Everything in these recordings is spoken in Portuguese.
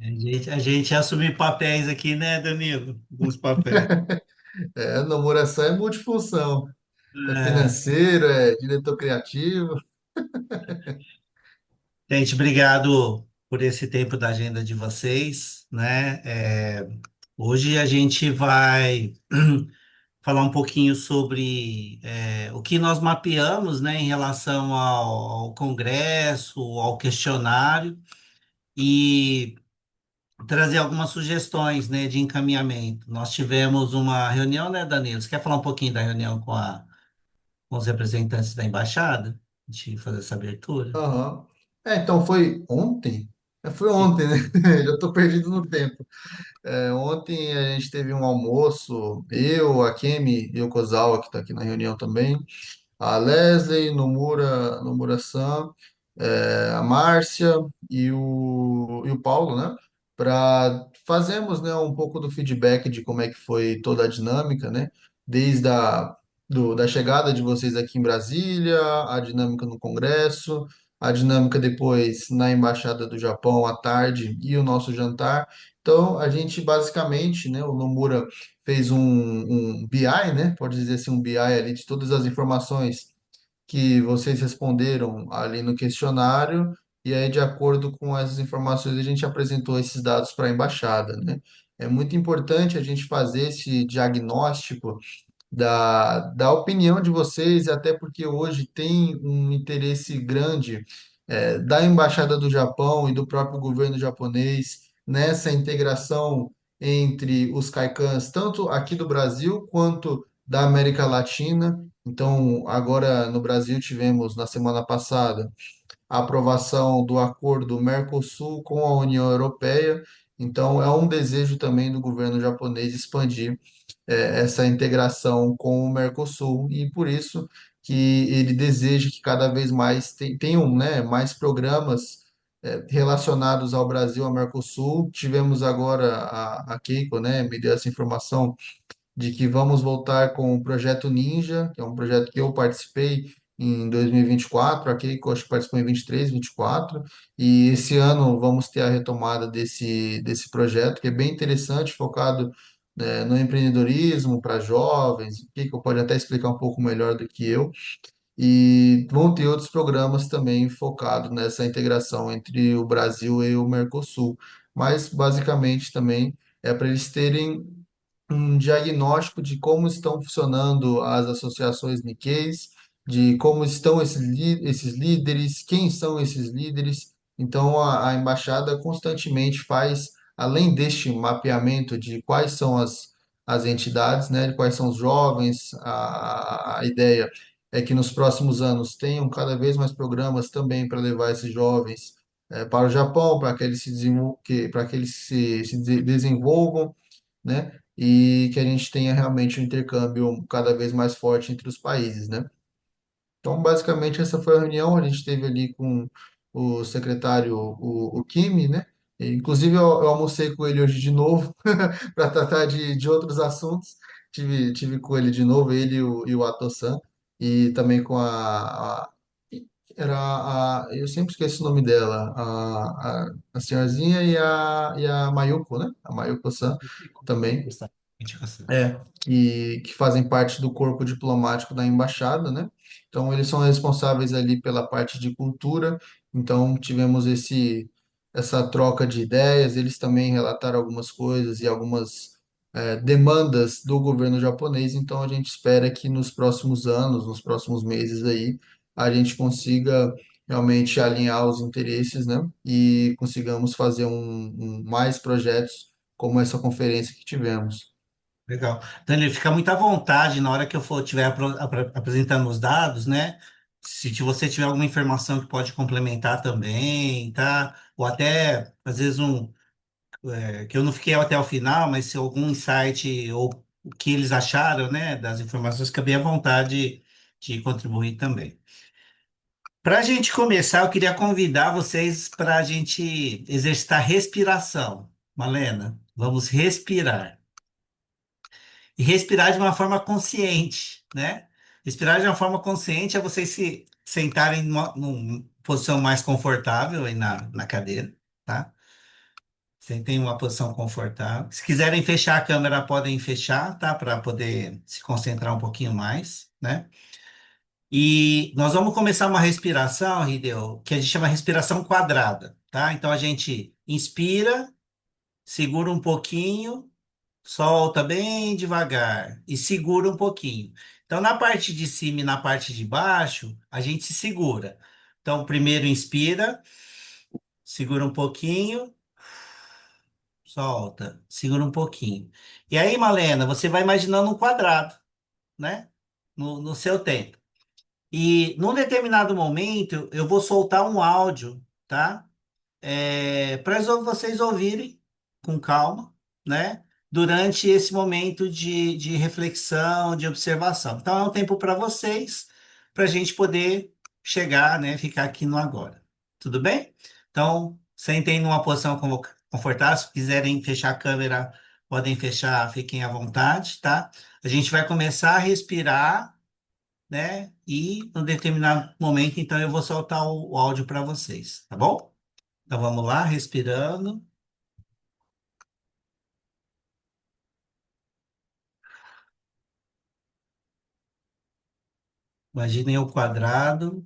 A gente assume papéis aqui, né, Danilo? Alguns papéis. É, Nomuração é multifunção. É É. financeiro, é diretor criativo. Gente, obrigado por esse tempo da agenda de vocês, né? Hoje a gente vai falar um pouquinho sobre o que nós mapeamos, né, em relação ao Congresso, ao questionário e trazer algumas sugestões, né, de encaminhamento. Nós tivemos uma reunião, né, Danilo? Você quer falar um pouquinho da reunião com os representantes da embaixada? A gente fazer essa abertura? Aham. Então foi ontem? Foi E- ontem, né? Já estou perdido no tempo. Ontem a gente teve um almoço, eu, a Kemi e o Kozawa, que está aqui na reunião também, a Leslie, Nomura-san, a Márcia e o Paulo, né? Para fazermos, né, um pouco do feedback de como é que foi toda a dinâmica, né? Desde da chegada de vocês aqui em Brasília, a dinâmica no Congresso, a dinâmica depois na Embaixada do Japão à tarde e o nosso jantar. Então, a gente basicamente, né, o Nomura fez um BI, né? Pode dizer assim, um BI ali de todas as informações que vocês responderam ali no questionário, e aí, de acordo com essas informações, a gente apresentou esses dados para a embaixada, né? É muito importante a gente fazer esse diagnóstico da opinião de vocês, e até porque hoje tem um interesse grande da Embaixada do Japão e do próprio governo japonês nessa integração entre os caicãs, tanto aqui do Brasil quanto da América Latina. Então, agora no Brasil tivemos, na semana passada, a aprovação do acordo Mercosul com a União Europeia. Então, é um desejo também do governo japonês expandir essa integração com o Mercosul e por isso que ele deseja que cada vez mais tenham, né, mais programas relacionados ao Brasil, ao Mercosul. Tivemos agora a Keiko, né, me deu essa informação de que vamos voltar com o projeto Ninja, que é um projeto que eu participei em 2024, a Keiko acho que participou em 23, 24, e esse ano vamos ter a retomada desse projeto, que é bem interessante, focado no empreendedorismo para jovens. O Keiko pode até explicar um pouco melhor do que eu, e vão ter outros programas também focados nessa integração entre o Brasil e o Mercosul, mas basicamente também é para eles terem um diagnóstico de como estão funcionando as associações Nikkeis, de como estão esses líderes, quem são esses líderes. Então, a embaixada constantemente faz, além deste mapeamento de quais são as entidades, né, de quais são os jovens, a ideia é que nos próximos anos tenham cada vez mais programas também para levar esses jovens para o Japão, para que eles se desenvolvam, né? E que a gente tenha realmente um intercâmbio cada vez mais forte entre os países, né? Então, basicamente, essa foi a reunião. A gente teve ali com o secretário, o Kimi, né? E, inclusive, eu almocei com ele hoje de novo para tratar de outros assuntos. Tive com ele de novo, ele e o Ato-san, e também com eu sempre esqueço o nome dela, a senhorzinha e a Mayuko, né? A Mayuko-san também que fazem parte do corpo diplomático da embaixada, né? Então, eles são responsáveis ali pela parte de cultura. Então, tivemos essa troca de ideias. Eles também relataram algumas coisas e algumas demandas do governo japonês. Então, a gente espera que nos próximos anos, nos próximos meses aí, a gente consiga realmente alinhar os interesses, né? E consigamos fazer mais projetos como essa conferência que tivemos. Legal. Danilo, fica muito à vontade na hora que eu for estiver apresentando os dados, né? Se você tiver alguma informação que pode complementar também, tá? Ou até, às vezes, que eu não fiquei até o final, mas se algum insight ou o que eles acharam, né, das informações, fica bem à vontade de contribuir também. Para a gente começar, eu queria convidar vocês para a gente exercitar respiração. Malena, vamos respirar. E respirar de uma forma consciente, né? Respirar de uma forma consciente é vocês se sentarem numa posição mais confortável aí na cadeira, tá? Sentem em uma posição confortável. Se quiserem fechar a câmera, podem fechar, tá? Para poder se concentrar um pouquinho mais, né? E nós vamos começar uma respiração, Hideo, que a gente chama respiração quadrada, tá? Então a gente inspira, segura um pouquinho, solta bem devagar e segura um pouquinho. Então na parte de cima e na parte de baixo, a gente se segura. Então primeiro inspira, segura um pouquinho, solta, segura um pouquinho. E aí, Malena, você vai imaginando um quadrado, né? No seu tempo. E num determinado momento eu vou soltar um áudio, tá? Para vocês ouvirem com calma, né? Durante esse momento de reflexão, de observação. Então é um tempo para vocês, para a gente poder chegar, né? Ficar aqui no agora. Tudo bem? Então, sentem numa posição confortável. Se quiserem fechar a câmera, podem fechar, fiquem à vontade, tá? A gente vai começar a respirar, né? E num determinado momento, então, eu vou soltar o áudio para vocês, tá bom? Então vamos lá, respirando. Imaginem o quadrado.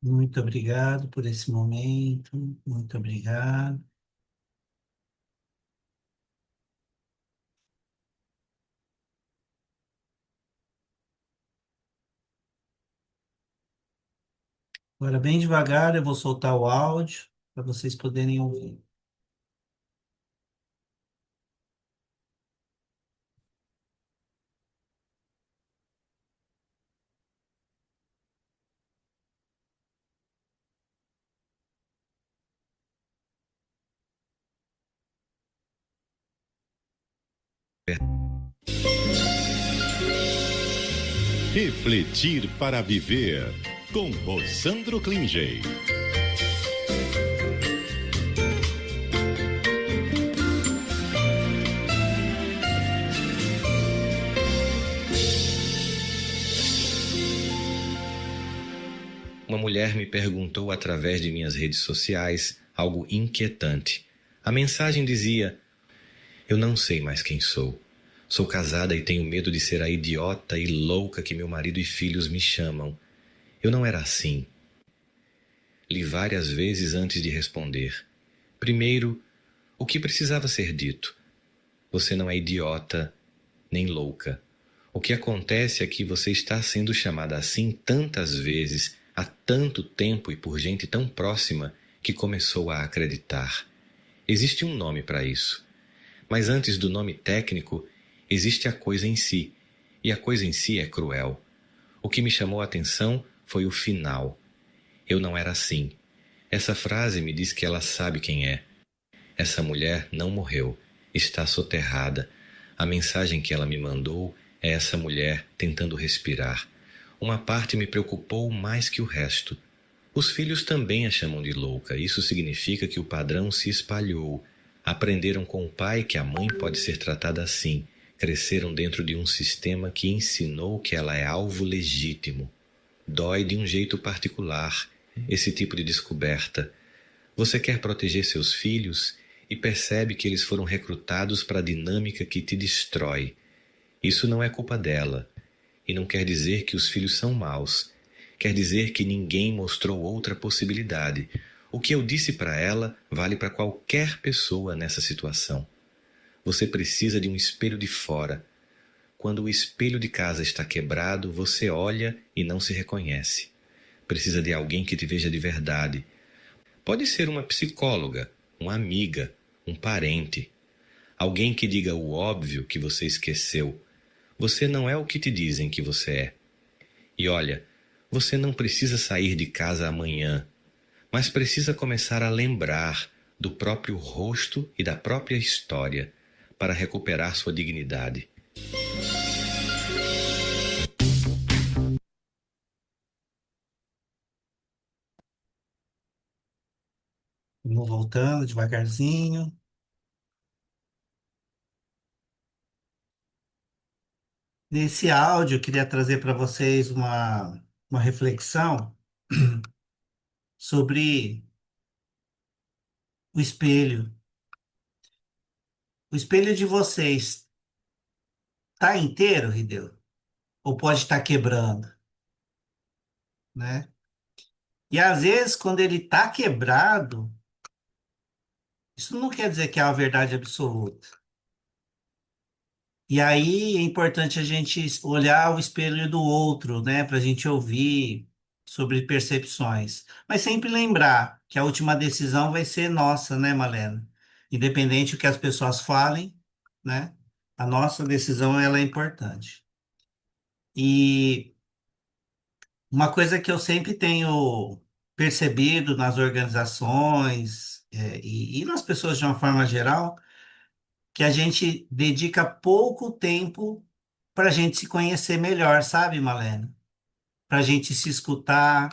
Muito obrigado por esse momento. Muito obrigado. Agora, bem devagar, eu vou soltar o áudio para vocês poderem ouvir. Refletir para viver com Rosandro Klingey. Uma mulher me perguntou através de minhas redes sociais algo inquietante. A mensagem dizia: eu não sei mais quem sou. Sou casada e tenho medo de ser a idiota e louca que meu marido e filhos me chamam. Eu não era assim. Li várias vezes antes de responder. Primeiro, o que precisava ser dito? Você não é idiota nem louca. O que acontece é que você está sendo chamada assim tantas vezes, há tanto tempo e por gente tão próxima, que começou a acreditar. Existe um nome para isso. Mas antes do nome técnico, existe a coisa em si. E a coisa em si é cruel. O que me chamou a atenção foi o final. Eu não era assim. Essa frase me diz que ela sabe quem é. Essa mulher não morreu. Está soterrada. A mensagem que ela me mandou é essa mulher tentando respirar. Uma parte me preocupou mais que o resto. Os filhos também a chamam de louca. Isso significa que o padrão se espalhou. Aprenderam com o pai que a mãe pode ser tratada assim. Cresceram dentro de um sistema que ensinou que ela é alvo legítimo. Dói de um jeito particular esse tipo de descoberta. Você quer proteger seus filhos e percebe que eles foram recrutados para a dinâmica que te destrói. Isso não é culpa dela. E não quer dizer que os filhos são maus. Quer dizer que ninguém mostrou outra possibilidade. O que eu disse para ela vale para qualquer pessoa nessa situação. Você precisa de um espelho de fora. Quando o espelho de casa está quebrado, você olha e não se reconhece. Precisa de alguém que te veja de verdade. Pode ser uma psicóloga, uma amiga, um parente. Alguém que diga o óbvio que você esqueceu. Você não é o que te dizem que você é. E olha, você não precisa sair de casa amanhã, mas precisa começar a lembrar do próprio rosto e da própria história para recuperar sua dignidade. Vamos voltando devagarzinho. Nesse áudio, eu queria trazer para vocês uma reflexão sobre o espelho. O espelho de vocês está inteiro, Rideu? Ou pode estar quebrando, né? E às vezes, quando ele está quebrado, isso não quer dizer que é a verdade absoluta. E aí é importante a gente olhar o espelho do outro, né, para a gente ouvir sobre percepções. Mas sempre lembrar que a última decisão vai ser nossa, né, Malena? Independente do que as pessoas falem, né? A nossa decisão ela é importante. E uma coisa que eu sempre tenho percebido nas organizações, e nas pessoas de uma forma geral, que a gente dedica pouco tempo para a gente se conhecer melhor, sabe, Malena? Para a gente se escutar.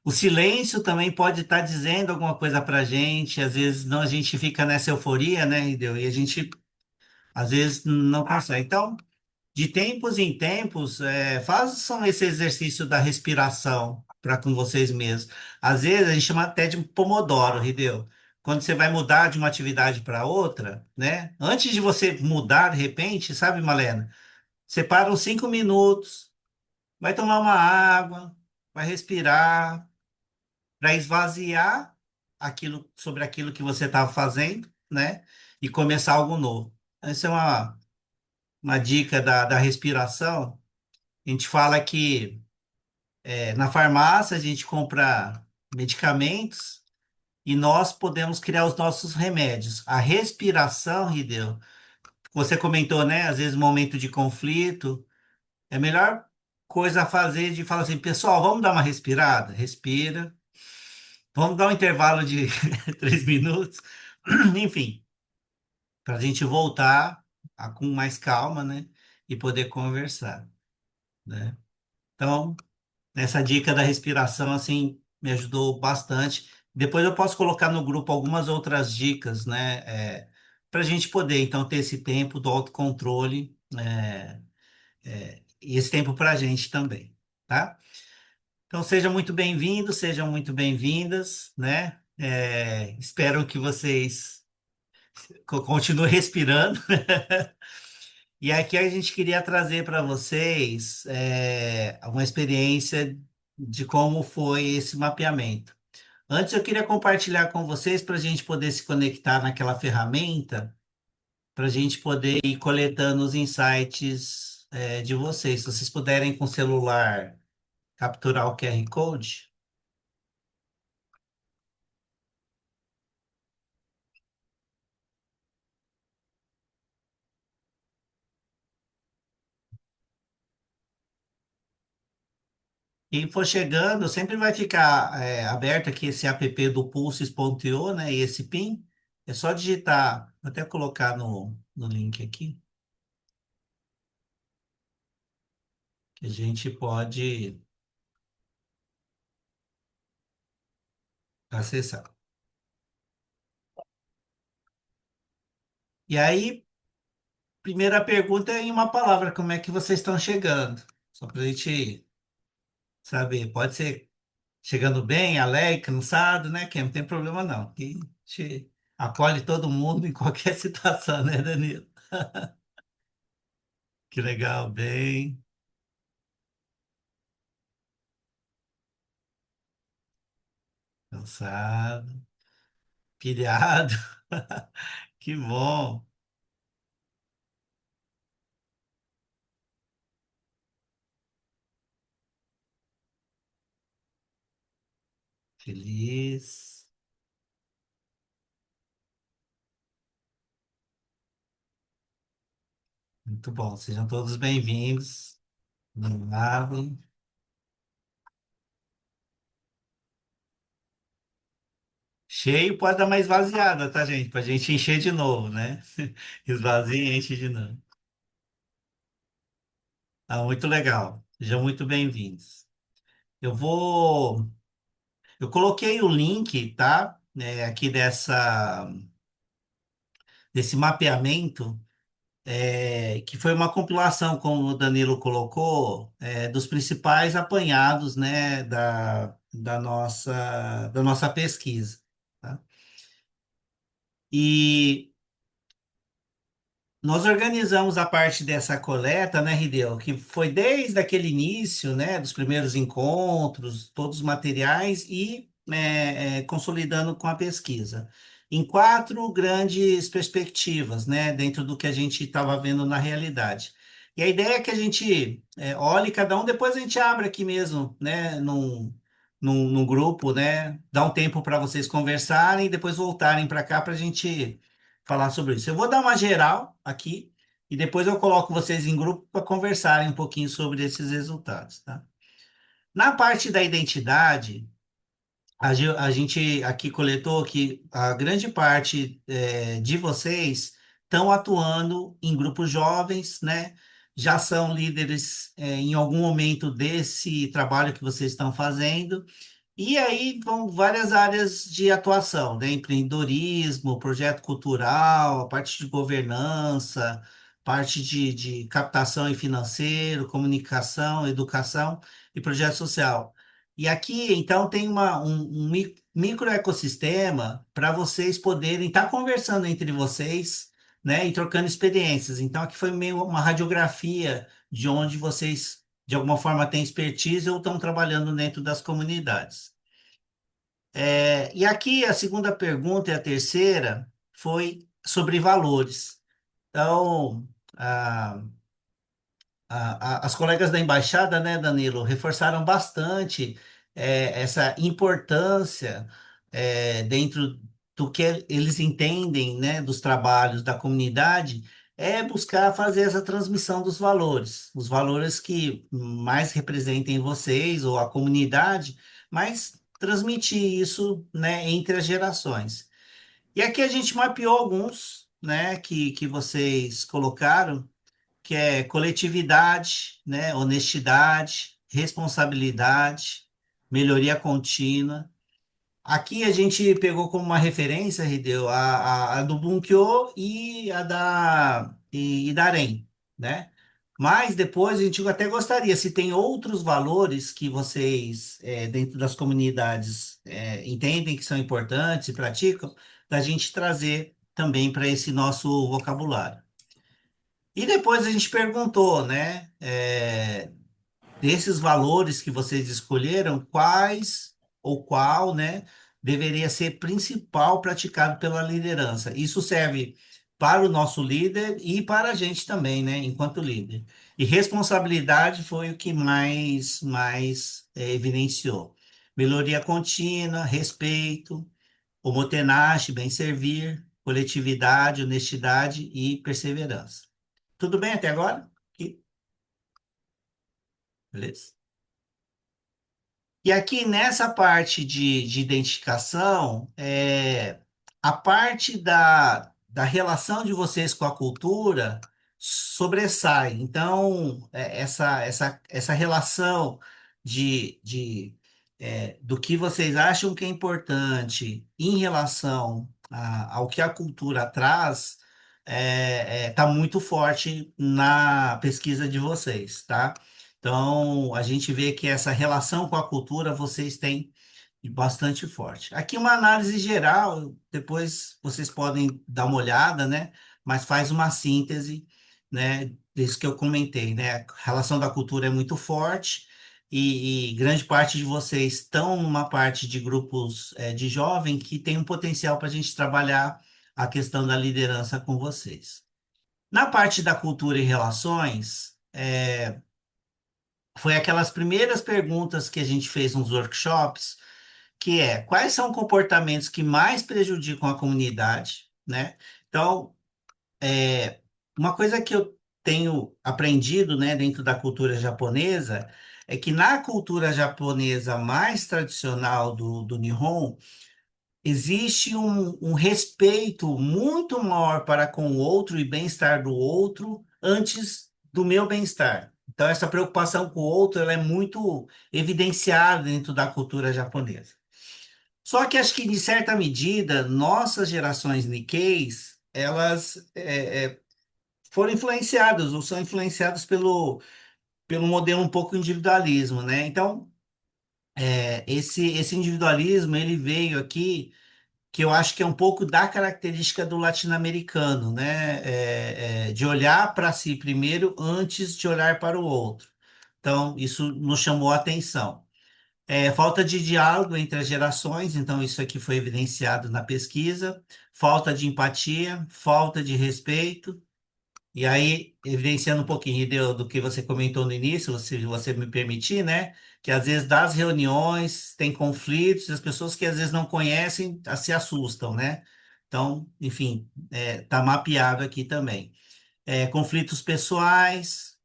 O silêncio também pode estar dizendo alguma coisa para a gente, às vezes não, a gente fica nessa euforia, né, Rideu? E a gente às vezes não consegue. Então, de tempos em tempos, façam esse exercício da respiração para com vocês mesmos. Às vezes a gente chama até de pomodoro, Rideu. Quando você vai mudar de uma atividade para outra, né? Antes de você mudar de repente, sabe, Malena? Separa uns 5 minutos, vai tomar uma água, vai respirar, para esvaziar aquilo sobre aquilo que você estava fazendo, né? E começar algo novo. Essa é uma dica da respiração. A gente fala que na farmácia a gente compra medicamentos e nós podemos criar os nossos remédios. A respiração, Rideu, você comentou, né? Às vezes, momento de conflito, é a melhor coisa a fazer de falar assim, pessoal, vamos dar uma respirada? Respira. Vamos dar um intervalo de 3 minutos. Enfim, para a gente voltar com mais calma, né? E poder conversar, né? Então, essa dica da respiração, assim, me ajudou bastante. Depois eu posso colocar no grupo algumas outras dicas, né? Para a gente poder, então, ter esse tempo do autocontrole, e esse tempo para a gente também, tá? Então, sejam muito bem-vindos, sejam muito bem-vindas, né? Espero que vocês continuem respirando. E aqui a gente queria trazer para vocês uma experiência de como foi esse mapeamento. Antes, eu queria compartilhar com vocês para a gente poder se conectar naquela ferramenta, para a gente poder ir coletando os insights, de vocês. Se vocês puderem com o celular capturar o QR Code. Quem for chegando, sempre vai ficar aberto aqui esse app do Pulses.io, né? E esse PIN. É só digitar, vou até colocar no link aqui, que a gente pode acessar. E aí, primeira pergunta é em uma palavra, como é que vocês estão chegando? Só para a gente saber. Pode ser chegando bem, alegre, cansado, né? Que não tem problema não. Que a gente acolhe todo mundo em qualquer situação, né, Danilo? Que legal, bem cansado, pilhado. Que bom, feliz. Muito bom. Sejam todos bem-vindos. Obrigado. Cheio pode dar uma esvaziada, tá, gente? Pra gente encher de novo, né? Esvazia e enche de novo. Ah, muito legal. Sejam muito bem-vindos. Eu vou. Eu coloquei o link, tá? Aqui desse mapeamento. que foi uma compilação, como o Danilo colocou, dos principais apanhados, né, da nossa pesquisa. Tá? E nós organizamos a parte dessa coleta, né, Rideu, que foi desde aquele início, né, dos primeiros encontros, todos os materiais e consolidando com a pesquisa, em quatro grandes perspectivas, né, dentro do que a gente estava vendo na realidade. E a ideia é que a gente olhe cada um, depois a gente abre aqui mesmo, né, num grupo, né, dá um tempo para vocês conversarem e depois voltarem para cá para a gente falar sobre isso. Eu vou dar uma geral aqui e depois eu coloco vocês em grupo para conversarem um pouquinho sobre esses resultados, tá? Na parte da identidade, a gente aqui coletou que a grande parte de vocês estão atuando em grupos jovens, né? Já são líderes em algum momento desse trabalho que vocês estão fazendo. E aí vão várias áreas de atuação, né? Empreendedorismo, projeto cultural, a parte de governança, parte de captação e financeiro, comunicação, educação e projeto social. E aqui, então, tem um micro ecossistema para vocês poderem estar conversando entre vocês, né? E trocando experiências. Então, aqui foi meio uma radiografia de onde vocês de alguma forma têm expertise ou estão trabalhando dentro das comunidades. E aqui a segunda pergunta e a terceira foi sobre valores. Então, a, as colegas da embaixada, né, Danilo, reforçaram bastante essa importância dentro do que eles entendem, né, dos trabalhos da comunidade, é buscar fazer essa transmissão dos valores, os valores que mais representem vocês ou a comunidade, mas transmitir isso, né, entre as gerações. E aqui a gente mapeou alguns, né, que vocês colocaram que é coletividade, né, honestidade, responsabilidade, melhoria contínua. Aqui a gente pegou como uma referência, Rideu, a do Bunkyo e da AREM, né? Mas depois a gente até gostaria, se tem outros valores que vocês, dentro das comunidades, entendem que são importantes e praticam, da gente trazer também para esse nosso vocabulário. E depois a gente perguntou, né, desses valores que vocês escolheram, quais ou qual, né, deveria ser principal praticado pela liderança. Isso serve para o nosso líder e para a gente também, né, enquanto líder. E responsabilidade foi o que mais evidenciou. Melhoria contínua, respeito, homotenaje, bem servir, coletividade, honestidade e perseverança. Tudo bem até agora? Beleza? E aqui nessa parte de identificação, a parte da relação de vocês com a cultura sobressai. Então, essa relação do que vocês acham que é importante em relação ao que a cultura traz, está muito forte na pesquisa de vocês, tá? Então, a gente vê que essa relação com a cultura vocês têm bastante forte. Aqui uma análise geral, depois vocês podem dar uma olhada, né? Mas faz uma síntese, né? Disso que eu comentei, né? A relação da cultura é muito forte e grande parte de vocês estão numa parte de grupos de jovem que tem um potencial para a gente trabalhar a questão da liderança com vocês. Na parte da cultura e relações, foi aquelas primeiras perguntas que a gente fez nos workshops, que é quais são comportamentos que mais prejudicam a comunidade, né? Então, uma coisa que eu tenho aprendido, né, dentro da cultura japonesa, é que na cultura japonesa mais tradicional do Nihon, existe um respeito muito maior para com o outro e bem-estar do outro antes do meu bem-estar. Então, essa preocupação com o outro, ela é muito evidenciada dentro da cultura japonesa. Só que acho que, de certa medida, nossas gerações Nikkeis, elas foram influenciados ou são influenciados pelo modelo um pouco individualismo, né? Então, esse individualismo, ele veio aqui, que eu acho que é um pouco da característica do latino-americano, né? De olhar para si primeiro antes de olhar para o outro. Então, isso nos chamou a atenção. Falta de diálogo entre as gerações, então isso aqui foi evidenciado na pesquisa. Falta de empatia, falta de respeito. E aí, evidenciando um pouquinho do que você comentou no início, se você me permitir, né? Que às vezes das reuniões tem conflitos, as pessoas que às vezes não conhecem se assustam, né? Então, enfim, tá mapeado aqui também. Conflitos pessoais,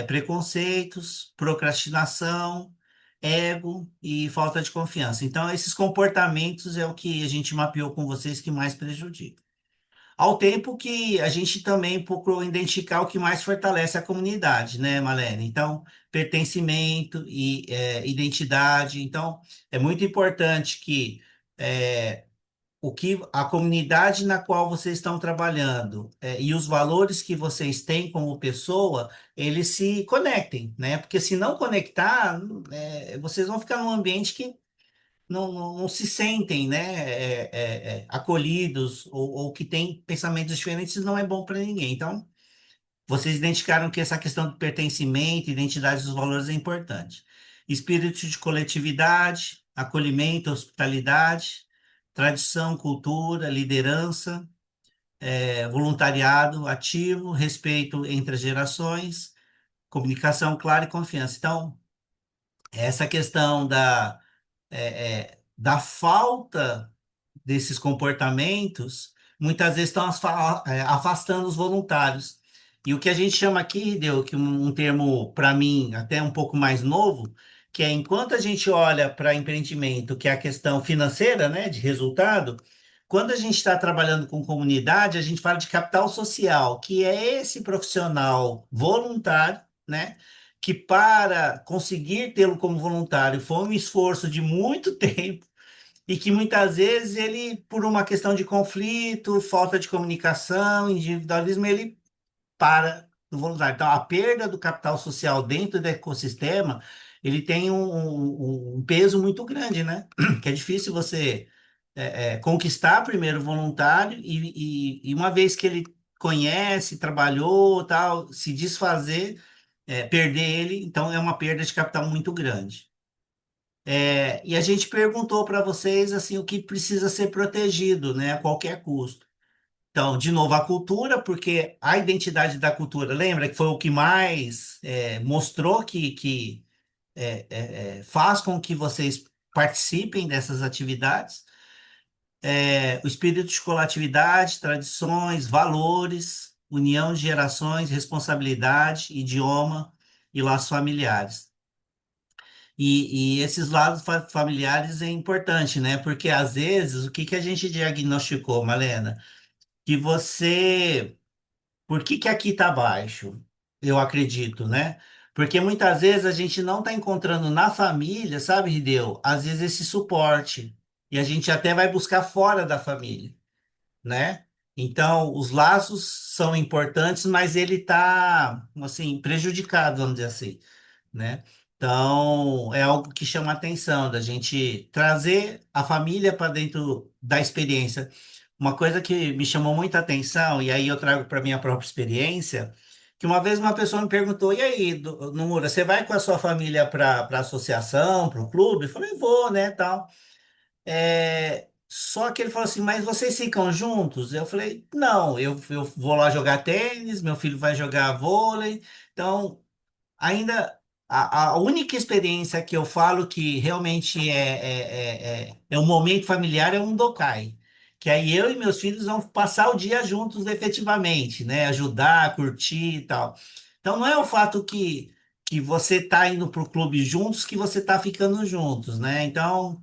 preconceitos, procrastinação, ego e falta de confiança. Então, esses comportamentos é o que a gente mapeou com vocês que mais prejudica. Ao tempo que a gente também procurou identificar o que mais fortalece a comunidade, né, Malene? Então, pertencimento e identidade. Então, é muito importante que o que a comunidade na qual vocês estão trabalhando e os valores que vocês têm como pessoa, eles se conectem, né? Porque se não conectar, vocês vão ficar num ambiente que não se sentem, né, acolhidos ou que têm pensamentos diferentes, não é bom para ninguém. Então, vocês identificaram que essa questão de pertencimento, identidade dos valores é importante. Espírito de coletividade, acolhimento, hospitalidade, tradição, cultura, liderança, voluntariado ativo, respeito entre as gerações, comunicação clara e confiança. Então, essa questão da falta desses comportamentos, muitas vezes estão afastando os voluntários. E o que a gente chama aqui, deu que um termo, para mim, até um pouco mais novo, que é enquanto a gente olha para empreendimento, que é a questão financeira, né, de resultado, quando a gente está trabalhando com comunidade, a gente fala de capital social, que é esse profissional voluntário, né, que para conseguir tê-lo como voluntário foi um esforço de muito tempo, e que muitas vezes ele, por uma questão de conflito, falta de comunicação, individualismo, ele para no voluntário. Então, a perda do capital social dentro do ecossistema, ele tem um peso muito grande, né? Que é difícil você conquistar primeiro o voluntário e uma vez que ele conhece, trabalhou, tal, se desfazer, perder ele, então é uma perda de capital muito grande. E a gente perguntou para vocês assim o que precisa ser protegido, né, a qualquer custo. Então, de novo, a cultura, porque a identidade da cultura, lembra que foi o que mais mostrou que faz com que vocês participem dessas atividades. O espírito de coletividade, tradições, valores, união de gerações, responsabilidade, idioma e laços familiares. E esses lados familiares é importante, né? Porque às vezes, o que que a gente diagnosticou, Malena? Que você. Por que que aqui está baixo? Eu acredito, né? Porque muitas vezes a gente não está encontrando na família, sabe, Rideu? Às vezes esse suporte. E a gente até vai buscar fora da família, né? Então, os laços são importantes, mas ele está, assim, prejudicado, vamos dizer assim, né? Então, é algo que chama a atenção, da gente trazer a família para dentro da experiência. Uma coisa que me chamou muita atenção, e aí eu trago para minha própria experiência, que uma vez uma pessoa me perguntou, e aí, Numura, você vai com a sua família para a associação, para o clube? Eu falei, vou, né, tal. Só que ele falou assim, mas vocês ficam juntos? Eu falei, não, eu vou lá jogar tênis, meu filho vai jogar vôlei, então ainda a única experiência que eu falo que realmente é um momento familiar é um dokai. Que aí eu e meus filhos vão passar o dia juntos efetivamente, né? Ajudar, curtir e tal. Então não é o fato que você está indo para o clube juntos que você está ficando juntos, né? Então,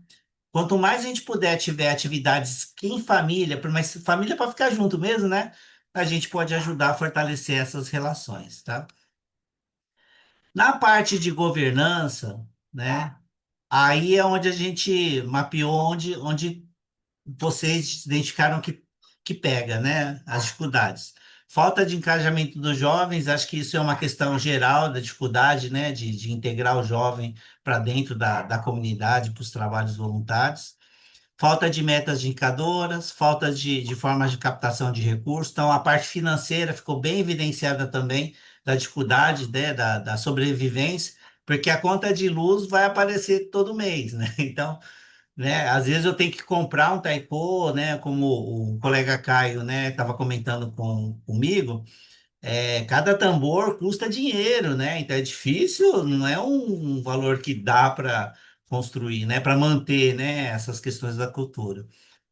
quanto mais a gente puder tiver atividades em família, mas família para ficar junto mesmo, né? A gente pode ajudar a fortalecer essas relações, tá? Na parte de governança, né? Aí é onde a gente mapeou onde vocês identificaram que pega, né? As dificuldades. Falta de engajamento dos jovens, acho que isso é uma questão geral da dificuldade, né, de integrar o jovem para dentro da comunidade, para os trabalhos voluntários. Falta de metas indicadoras, falta de formas de captação de recursos. Então, a parte financeira ficou bem evidenciada também da dificuldade, né, da sobrevivência, porque a conta de luz vai aparecer todo mês, né? Então, né, às vezes eu tenho que comprar um taiko, né, como o colega Caio, né, estava comentando comigo, cada tambor custa dinheiro, né? Então é difícil, não é um valor que dá para construir, né? Para manter, né? Essas questões da cultura.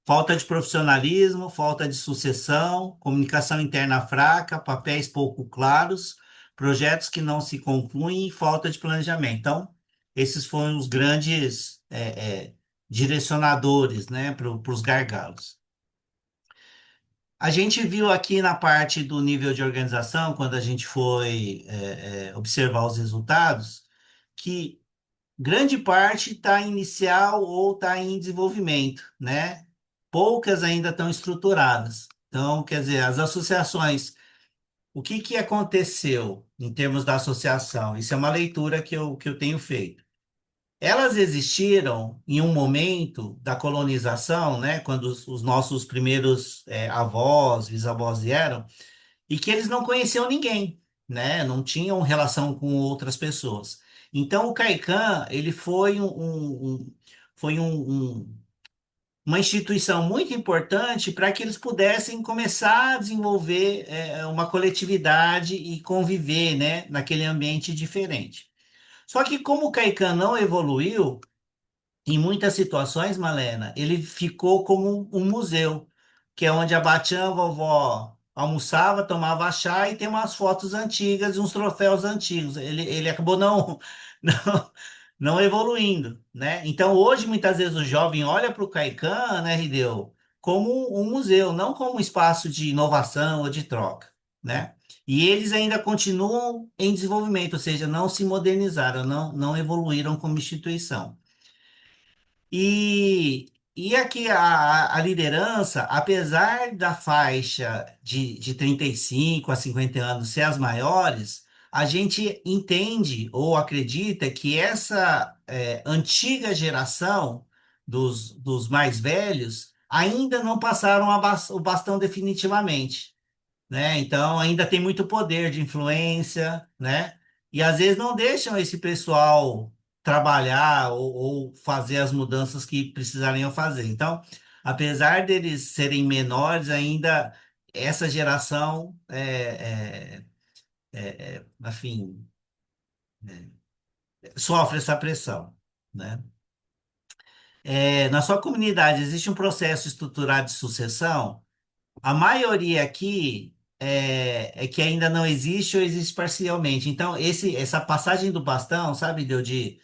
Falta de profissionalismo, falta de sucessão, comunicação interna fraca, papéis pouco claros, projetos que não se concluem e falta de planejamento. Então, esses foram os grandes direcionadores, né? Para os gargalos. A gente viu aqui na parte do nível de organização, quando a gente foi observar os resultados, que grande parte está inicial ou está em desenvolvimento, né? Poucas ainda estão estruturadas. Então, quer dizer, as associações, o que que aconteceu em termos da associação? Isso é uma leitura que eu tenho feito. Elas existiram em um momento da colonização, né, quando os nossos primeiros avós, bisavós vieram, e que eles não conheciam ninguém, né, não tinham relação com outras pessoas. Então, o CAICAM, ele foi uma instituição muito importante para que eles pudessem começar a desenvolver uma coletividade e conviver, né, naquele ambiente diferente. Só que como o CAICAM não evoluiu, em muitas situações, Malena, ele ficou como um museu, que é onde a Batiã, a vovó, almoçava, tomava chá e tem umas fotos antigas e uns troféus antigos. Ele acabou não, não evoluindo, né? Então, hoje, muitas vezes, o jovem olha para o Caicã, né, Rideu, como um museu, não como um espaço de inovação ou de troca, né? E eles ainda continuam em desenvolvimento, ou seja, não se modernizaram, não evoluíram como instituição. E aqui a liderança, apesar da faixa de 35 a 50 anos ser as maiores, a gente entende ou acredita que essa antiga geração dos mais velhos ainda não passaram o bastão definitivamente, né? Então ainda tem muito poder de influência, né? E às vezes não deixam esse pessoal trabalhar ou fazer as mudanças que precisariam fazer. Então, apesar deles serem menores, ainda essa geração enfim, sofre essa pressão, né? Na sua comunidade existe um processo estruturado de sucessão? A maioria aqui é que ainda não existe ou existe parcialmente. Então, essa passagem do bastão, sabe, deu de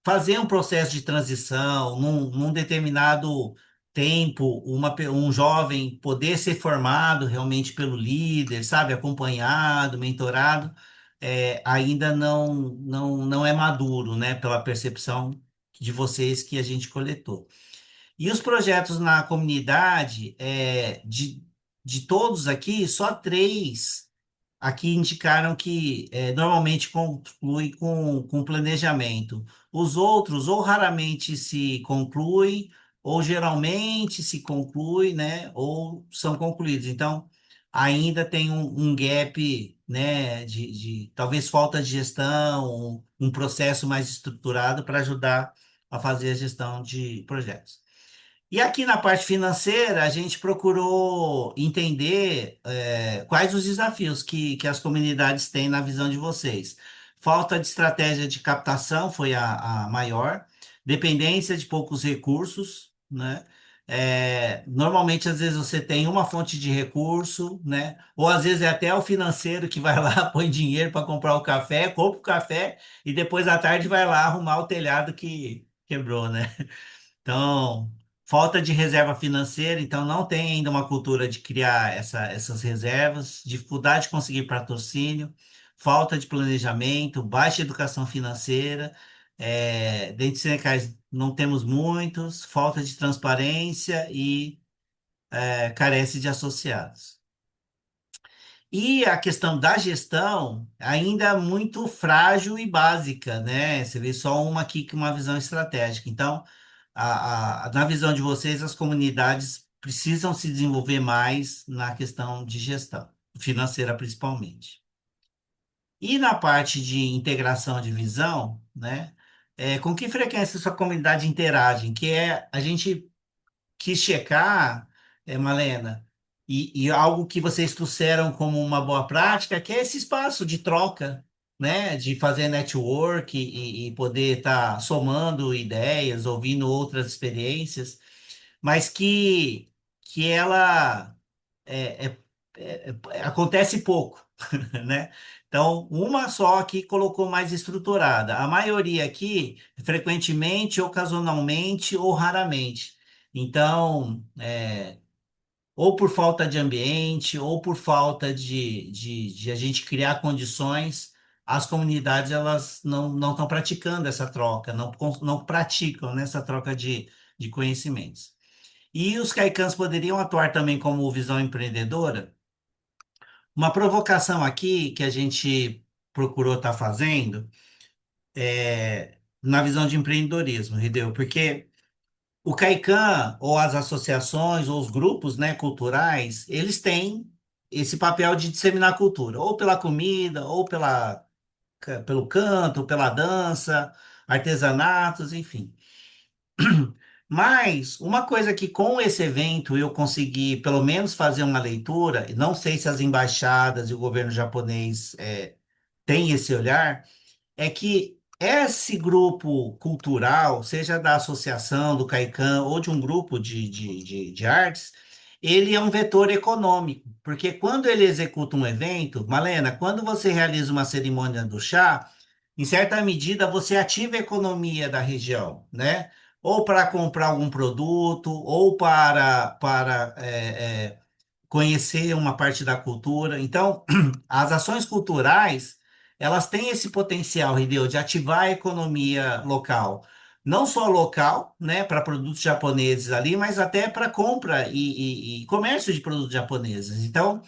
fazer um processo de transição num determinado tempo, um jovem poder ser formado realmente pelo líder, sabe, acompanhado, mentorado, ainda não é maduro, né, pela percepção de vocês que a gente coletou. E os projetos na comunidade, de todos aqui, só três aqui indicaram que normalmente conclui com planejamento. Os outros, ou raramente se conclui, ou geralmente se conclui, né? Ou são concluídos. Então, ainda tem um gap, né? De talvez falta de gestão, um processo mais estruturado para ajudar a fazer a gestão de projetos. E aqui na parte financeira, a gente procurou entender quais os desafios que as comunidades têm na visão de vocês. Falta de estratégia de captação foi a maior, dependência de poucos recursos, né? Normalmente, às vezes, você tem uma fonte de recurso, né? Ou às vezes é até o financeiro que vai lá, põe dinheiro para comprar o café, compra o café e depois à tarde vai lá arrumar o telhado que quebrou, né? Então, falta de reserva financeira, então não tem ainda uma cultura de criar essas reservas, dificuldade de conseguir patrocínio, falta de planejamento, baixa educação financeira, dentes secais não temos muitos, falta de transparência e carece de associados. E a questão da gestão ainda é muito frágil e básica, né? Você vê só uma aqui com uma visão estratégica. Então, na visão de vocês, as comunidades precisam se desenvolver mais na questão de gestão, financeira principalmente. E na parte de integração de visão, né? Com que frequência sua comunidade interage? Que é a gente quis checar, Malena, e algo que vocês trouxeram como uma boa prática, que é esse espaço de troca, né? De fazer network e poder estar somando ideias, ouvindo outras experiências, mas que ela é, é- acontece pouco, né? Então, uma só aqui colocou mais estruturada. A maioria aqui, frequentemente, ocasionalmente ou raramente. Então, ou por falta de ambiente, ou por falta de a gente criar condições, as comunidades elas não estão praticando essa troca, não praticam nessa troca de conhecimentos. E os CAICANs poderiam atuar também como visão empreendedora? Uma provocação aqui que a gente procurou estar fazendo na visão de empreendedorismo, entendeu? Porque o CAICAN, ou as associações, ou os grupos, né, culturais, eles têm esse papel de disseminar cultura, ou pela comida, ou pelo canto, pela dança, artesanatos, enfim. Mas uma coisa que com esse evento eu consegui pelo menos fazer uma leitura, e não sei se as embaixadas e o governo japonês têm esse olhar, é que esse grupo cultural, seja da associação, do CAICAN ou de um grupo de artes, ele é um vetor econômico, porque quando ele executa um evento, Malena, quando você realiza uma cerimônia do chá, em certa medida você ativa a economia da região, né? Ou para comprar algum produto, ou para conhecer uma parte da cultura. Então, as ações culturais, elas têm esse potencial, entendeu, de ativar a economia local. Não só local, né, para produtos japoneses ali, mas até para compra e comércio de produtos japoneses. Então,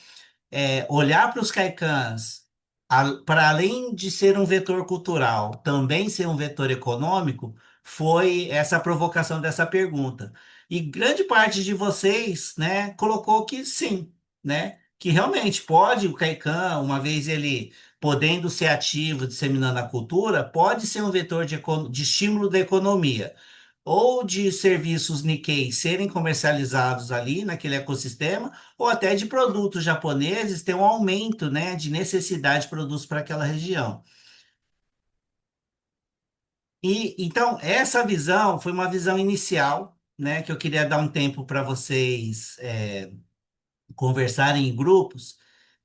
olhar para os caicãs, para além de ser um vetor cultural, também ser um vetor econômico, foi essa provocação dessa pergunta. E grande parte de vocês, né, colocou que sim, né, que realmente pode o Caican, uma vez ele podendo ser ativo, disseminando a cultura, pode ser um vetor de estímulo da economia ou de serviços Nikkei serem comercializados ali naquele ecossistema, ou até de produtos japoneses ter um aumento, né, de necessidade de produtos para aquela região. E então essa visão foi uma visão inicial, né, que eu queria dar um tempo para vocês conversarem em grupos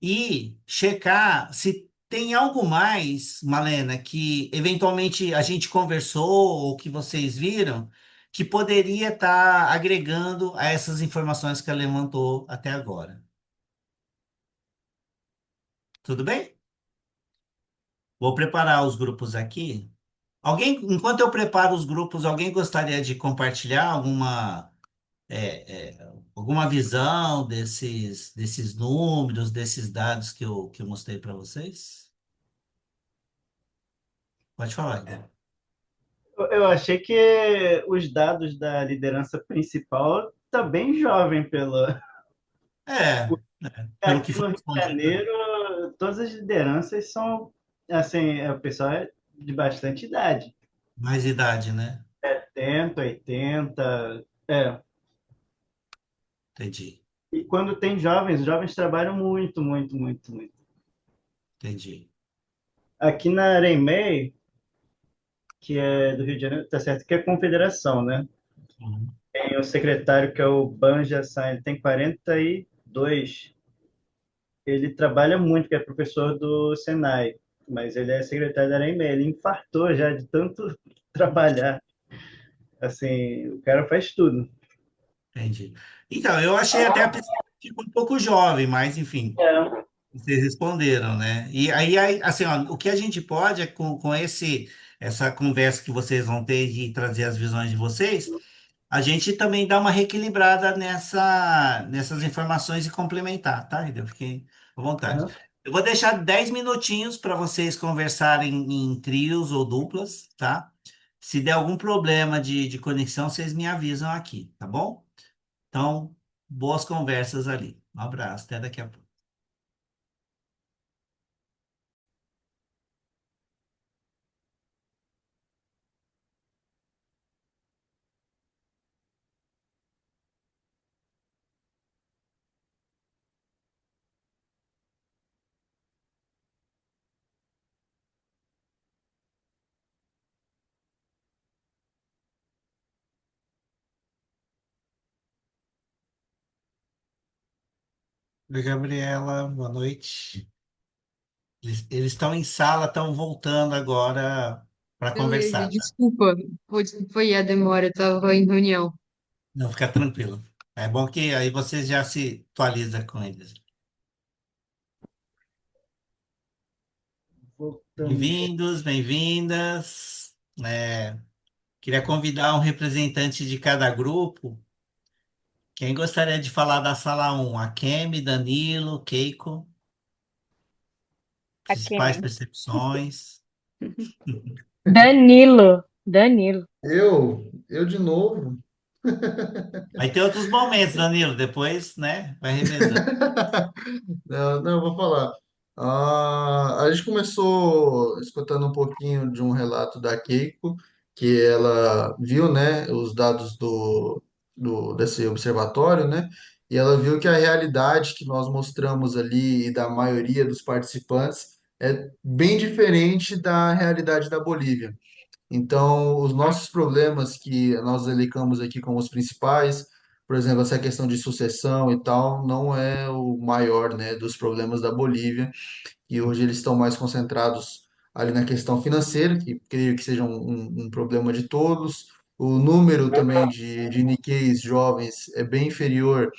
e checar se tem algo mais, Malena, que eventualmente a gente conversou ou que vocês viram que poderia estar agregando a essas informações que ela levantou até agora. Tudo bem? Vou preparar os grupos aqui. Alguém, enquanto eu preparo os grupos, alguém gostaria de compartilhar alguma visão desses números, desses dados que eu mostrei para vocês? Pode falar, Guilherme. Eu achei que os dados da liderança principal tá bem jovem É, pelo que aqui foi no Rio de respondido, Janeiro, todas as lideranças são assim, o pessoal é de bastante idade, mais idade, né? 70, 80. É. Entendi, E quando tem jovens, os jovens trabalham muito, muito, muito, muito. entendi. Aqui na Aremei, que é do Rio de Janeiro, tá certo que é confederação, né? Uhum. Tem o secretário que é o Banja Sainz, tem 42. Ele trabalha muito, que é professor do Senai, mas ele é secretário da AREME. Ele infartou já de tanto trabalhar. Assim, o cara faz tudo. Entendi. Então, eu achei até a pessoa que ficou um pouco jovem, mas enfim, É. vocês responderam, né? E aí, assim, ó, o que a gente pode é com essa conversa que vocês vão ter e trazer as visões de vocês, a gente também dá uma reequilibrada nessas informações e complementar, tá? Eu fiquei à vontade. Aham. Eu vou deixar 10 minutinhos para vocês conversarem em trios ou duplas, tá? Se der algum problema de conexão, vocês me avisam aqui, tá bom? Então, boas conversas ali. Um abraço, até daqui a pouco. Oi, Gabriela, boa noite. Eles estão em sala, estão voltando agora para Beleza, conversar, tá? desculpa. Foi a demora, eu tava em reunião. Não, fica tranquilo. É bom que aí você já se atualiza com eles. Voltando. Bem-vindos, bem-vindas. Queria convidar um representante de cada grupo. Quem gostaria de falar da sala um? A Kemi, Danilo, Keiko, principais Akemi. percepções. Danilo. Danilo. Eu de novo. Vai ter outros momentos, Danilo, depois, né? Vai revezando. Não, não, eu vou falar. A gente começou escutando um pouquinho de um relato da Keiko, que ela viu, né, os dados desse observatório, né, e ela viu que a realidade que nós mostramos ali e da maioria dos participantes é bem diferente da realidade da Bolívia. Então, os nossos problemas que nós elencamos aqui como os principais, por exemplo, essa questão de sucessão e tal, não é o maior, né, dos problemas da Bolívia, e hoje eles estão mais concentrados ali na questão financeira, que creio que seja um problema de todos. O número também de niqueis jovens é bem inferior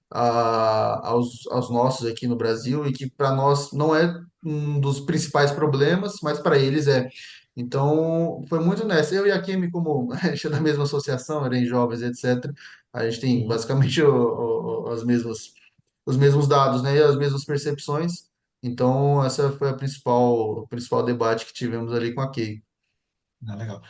aos nossos aqui no Brasil e que para nós não é um dos principais problemas, mas para eles é. Então, foi muito nessa. Eu e a Kemi, como a gente é da mesma associação, Arém Jovens, etc., a gente tem Sim, basicamente os mesmos dados, né, e as mesmas percepções. Então, essa foi o principal debate que tivemos ali com a Kei. legal.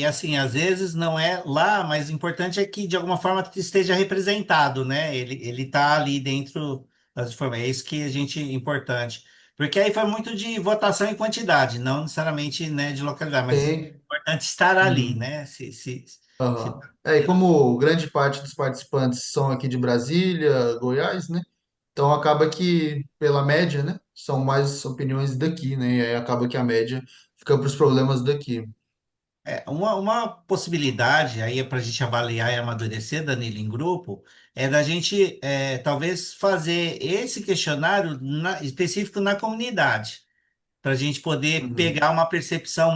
Assim, às vezes não é lá, mas o importante é que de alguma forma esteja representado, né? Ele tá ali dentro das informações. É isso que a gente importante. Porque aí foi muito de votação e quantidade, não necessariamente, né, de localidade, mas Tem. é importante estar ali, Uhum. né? Se Aham. É, e como grande parte dos participantes são aqui de Brasília, Goiás, né? Então acaba que, pela média, né? São mais opiniões daqui, né? E aí acaba que a média fica para os problemas daqui. uma possibilidade aí para a gente avaliar e amadurecer, Danilo, em grupo, é da gente talvez fazer esse questionário específico na comunidade, para a gente poder Uhum. pegar uma percepção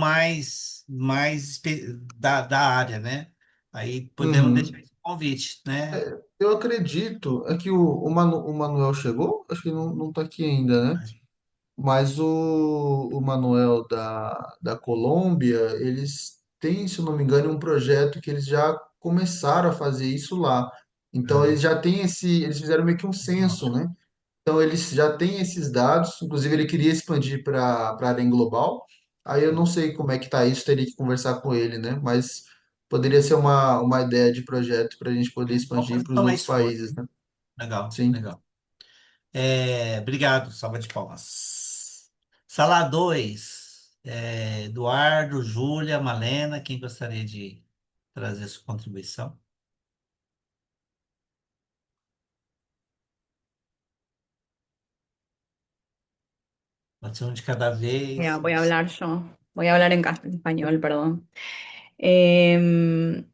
da área, né? Aí podemos deixar Uhum. esse convite, né? Eu acredito, é que o Manuel chegou? Acho que não está aqui ainda, né? Mas o Manuel da Colômbia, eles têm, se eu não me engano, um projeto que eles já começaram a fazer isso lá. Então, Ah, eles já têm eles fizeram meio que um censo, né? Então, eles já têm esses dados. Inclusive, ele queria expandir para a área em global. Aí, eu não sei como é que tá isso, teria que conversar com ele, né? Mas poderia ser uma ideia de projeto para a gente poder expandir vamos para os tomar outros esforço. países, né? Legal, Sim. legal. Obrigado, salva de palmas. Sala 2, Eduardo, Júlia, Malena, quem gostaria de trazer sua contribuição? Pode ser um de cada Ya, vez. voy a hablar yo. Voy a hablar en español, perdón. Em,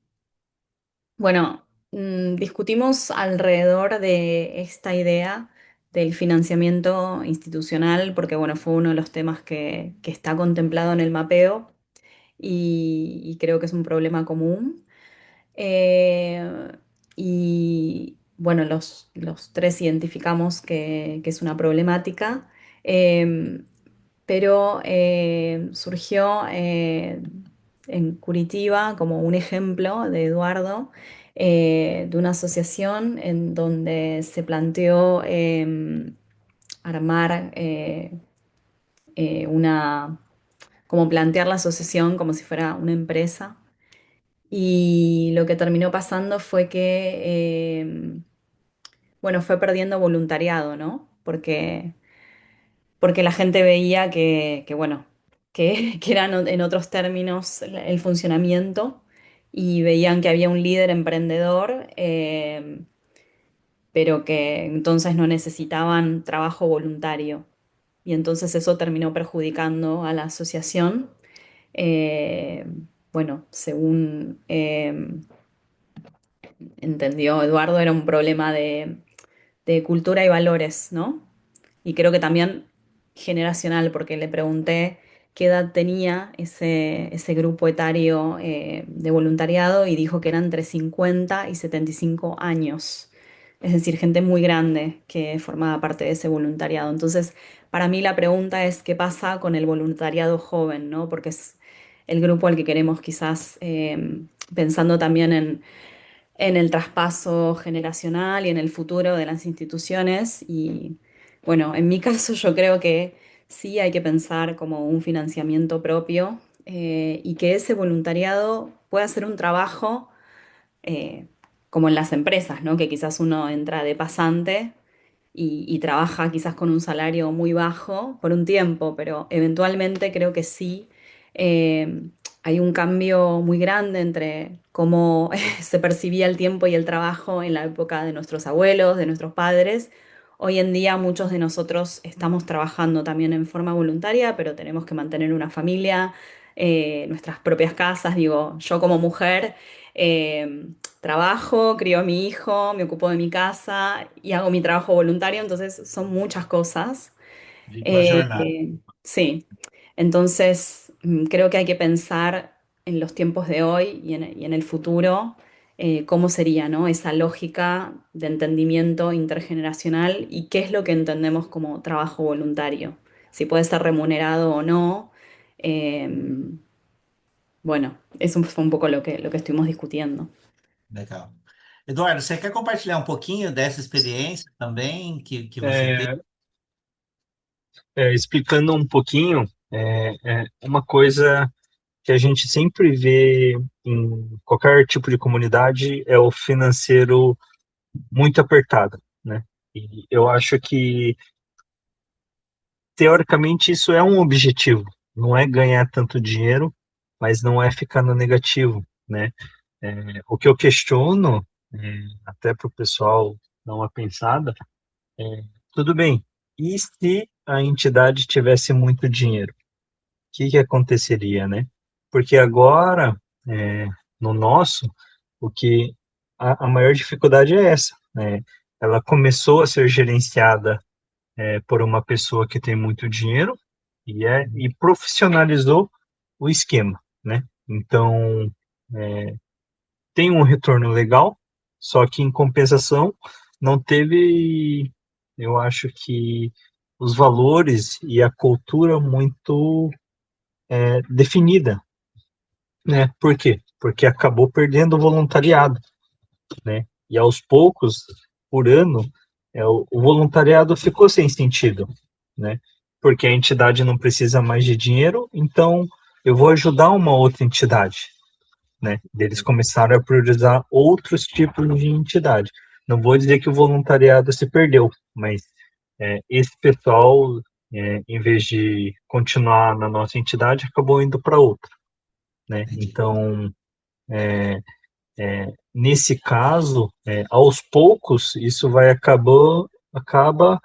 bueno, discutimos alrededor de esta idea del financiamiento institucional, porque bueno, fue uno de los temas que está contemplado en el mapeo y creo que es un problema común. Eh, y bueno, los tres identificamos que es una problemática. Em, pero surgió en Curitiba como un ejemplo de Eduardo, de una asociación en donde se planteó armar una, como plantear la asociación como si fuera una empresa. Y lo que terminó pasando fue que, bueno, fue perdiendo voluntariado, ¿no? Porque la gente veía bueno, que eran en otros términos el funcionamiento y veían que había un líder emprendedor, pero que entonces no necesitaban trabajo voluntario. Y entonces eso terminó perjudicando a la asociación. Eh, bueno, según entendió Eduardo, era un problema de cultura y valores, ¿no? Y creo que también generacional, porque le pregunté qué edad tenía ese grupo etario de voluntariado y dijo que era entre 50 y 75 años. Es decir, gente muy grande que formaba parte de ese voluntariado. Entonces, para mí la pregunta es qué pasa con el voluntariado joven, ¿no? Porque es el grupo al que queremos quizás, pensando también en el traspaso generacional y en el futuro de las instituciones. Y bueno, en mi caso yo creo que sí hay que pensar como un financiamiento propio, y que ese voluntariado pueda ser un trabajo, eh, como en las empresas, ¿no? Que quizás uno entra de pasante y trabaja quizás con un salario muy bajo por un tiempo, pero eventualmente creo que sí, hay un cambio muy grande entre cómo se percibía el tiempo y el trabajo en la época de nuestros abuelos, de nuestros padres. Hoy en día muchos de nosotros estamos trabajando también en forma voluntaria, pero tenemos que mantener una familia, nuestras propias casas. Digo, yo como mujer, trabajo, crío a mi hijo, me ocupo de mi casa y hago mi trabajo voluntario, entonces son muchas cosas. Dupla jornada. Sí, entonces creo que hay que pensar en los tiempos de hoy y en el futuro, cómo sería, ¿no? Esa lógica de entendimiento intergeneracional y qué es lo que entendemos como trabajo voluntario, si puede ser remunerado o no. Eh, bueno, eso fue un poco lo que estuvimos discutiendo. Legal. Eduardo, você quer compartilhar um pouquinho dessa experiência também que você teve? É, explicando um pouquinho, uma coisa que a gente sempre vê em qualquer tipo de comunidade é o financeiro muito apertado, né? E eu acho que, teoricamente, isso é um objetivo. Não é ganhar tanto dinheiro, mas não é ficar no negativo, né? O que eu questiono, até para o pessoal dar uma pensada, tudo bem, e se a entidade tivesse muito dinheiro? Que aconteceria, né? Porque agora, é, no nosso, o que a maior dificuldade é essa, né? Ela começou a ser gerenciada por uma pessoa que tem muito dinheiro e profissionalizou o esquema, né? Então, tem um retorno legal, só que em compensação não teve, eu acho que os valores e a cultura muito definida, né? Por quê? Porque acabou perdendo o voluntariado, né? E aos poucos, por ano, o voluntariado ficou sem sentido, né? Porque a entidade não precisa mais de dinheiro, então eu vou ajudar uma outra entidade, né? Eles começaram a priorizar outros tipos de entidade. Não vou dizer que o voluntariado se perdeu, mas esse pessoal, em vez de continuar na nossa entidade, acabou indo para outra, né? Entendi. Então, nesse caso, aos poucos, isso acaba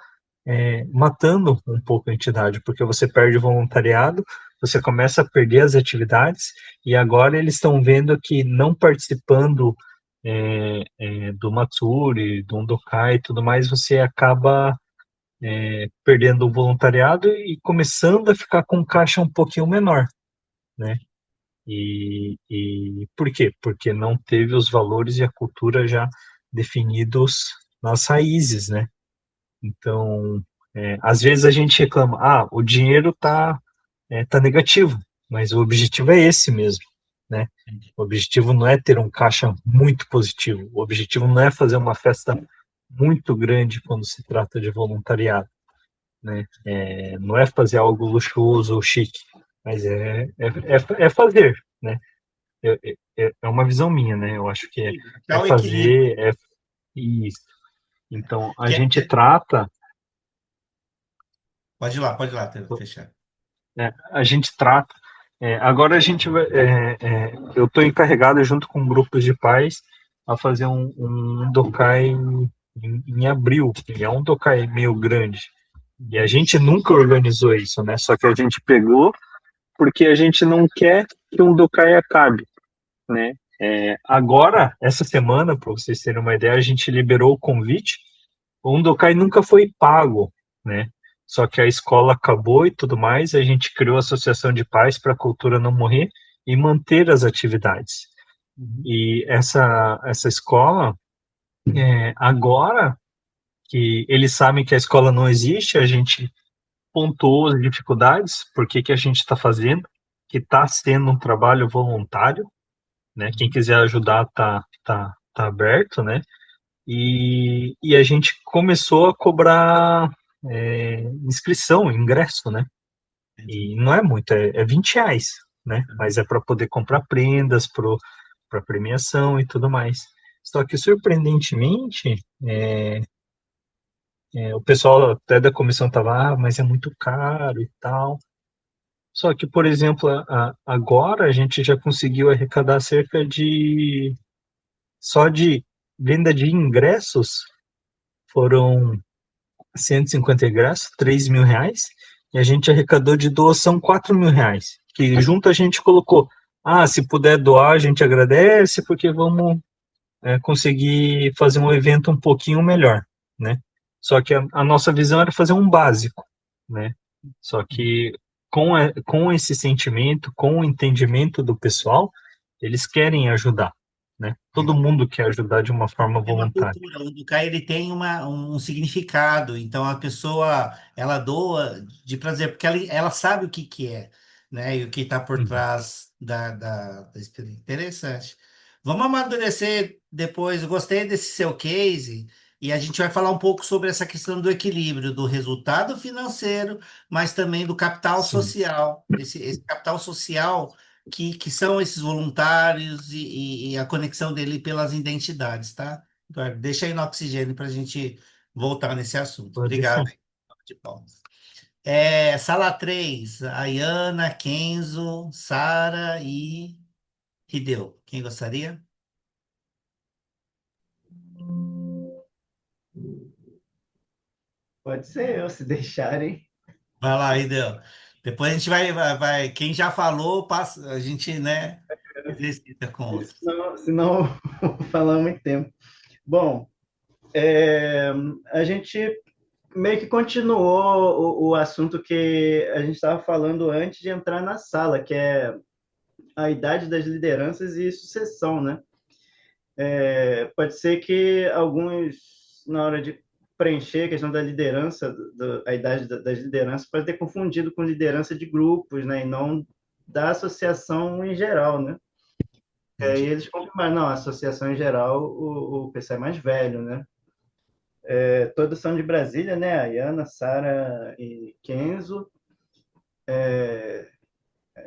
matando um pouco a entidade, porque você perde o voluntariado, você começa a perder as atividades, e agora eles estão vendo que não participando do Matsuri, do Undokai e tudo mais, você acaba perdendo o voluntariado e começando a ficar com caixa um pouquinho menor, né? E por quê? Porque não teve os valores e a cultura já definidos nas raízes, né? Então, às vezes a gente reclama, o dinheiro tá negativo, mas o objetivo é esse mesmo, né? O objetivo não é ter um caixa muito positivo. O objetivo não é fazer uma festa muito grande quando se trata de voluntariado, né? Não é fazer algo luxuoso ou chique, mas é fazer, né? É uma visão minha, né? Eu acho que É é o equilíbrio. fazer, é isso. Então, a Que é- gente trata, Pode ir lá, fechar. né? A gente trata. Agora a gente vai, eu estou encarregado junto com grupos de pais a fazer um Dokai em abril, que é um Dokai meio grande. E a gente nunca organizou isso, né? Só que a gente pegou porque a gente não quer que um Dokai acabe, né? Agora, essa semana, para vocês terem uma ideia, a gente liberou o convite. O Undokai nunca foi pago, né? Só que a escola acabou e tudo mais, a gente criou a Associação de Pais para a Cultura Não Morrer e manter as atividades. E essa escola, agora que eles sabem que a escola não existe, a gente pontuou as dificuldades, por que que a gente está fazendo, que está sendo um trabalho voluntário, né? Quem quiser ajudar tá aberto, né? E a gente começou a cobrar inscrição, ingresso, né? E não é muito, é R$ 20, né? Mas é para poder comprar prendas para premiação e tudo mais. Só que, surpreendentemente, o pessoal até da comissão estava, mas é muito caro e tal. Só que, por exemplo, agora a gente já conseguiu arrecadar cerca de, só de venda de ingressos, foram 150 ingressos, R$ 3.000, e a gente arrecadou de doação R$ 4.000, que junto a gente colocou, se puder doar, a gente agradece, porque vamos conseguir fazer um evento um pouquinho melhor, né? Só que a nossa visão era fazer um básico, né? Só que com esse sentimento, com o entendimento do pessoal, eles querem ajudar, né? Todo mundo quer ajudar de uma forma Tem uma voluntária. cultura, o Dukai ele tem um significado, então a pessoa ela doa de prazer, porque ela sabe o que que é, né? E o que está por Uhum. trás da experiência. Interessante. Vamos amadurecer depois. Eu gostei desse seu case, e a gente vai falar um pouco sobre essa questão do equilíbrio, do resultado financeiro, mas também do capital Sim, social. Esse capital social que são esses voluntários e a conexão dele pelas identidades, tá? Eduardo, deixa aí no oxigênio para a gente voltar nesse assunto. pode Obrigado deixar. aí. De palmas. Sala 3, Ayana, Kenzo, Sara e Hideo. Quem gostaria? Pode ser eu, se deixarem. Vai lá, Hideo. Depois a gente vai. Quem já falou, passa, a gente, né, exercita com outros. Senão eu vou falar muito tempo. Bom, a gente meio que continuou o assunto que a gente estava falando antes de entrar na sala, que é a idade das lideranças e sucessão, né? Pode ser que alguns, na hora de preencher a questão da liderança, a idade das lideranças, pode ter confundido com liderança de grupos, né? E não da associação em geral, né? E Entendi. eles confirmaram, não, a associação em geral, o pessoal é mais velho, né? Todos são de Brasília, né? A Iana, Sara e Kenzo.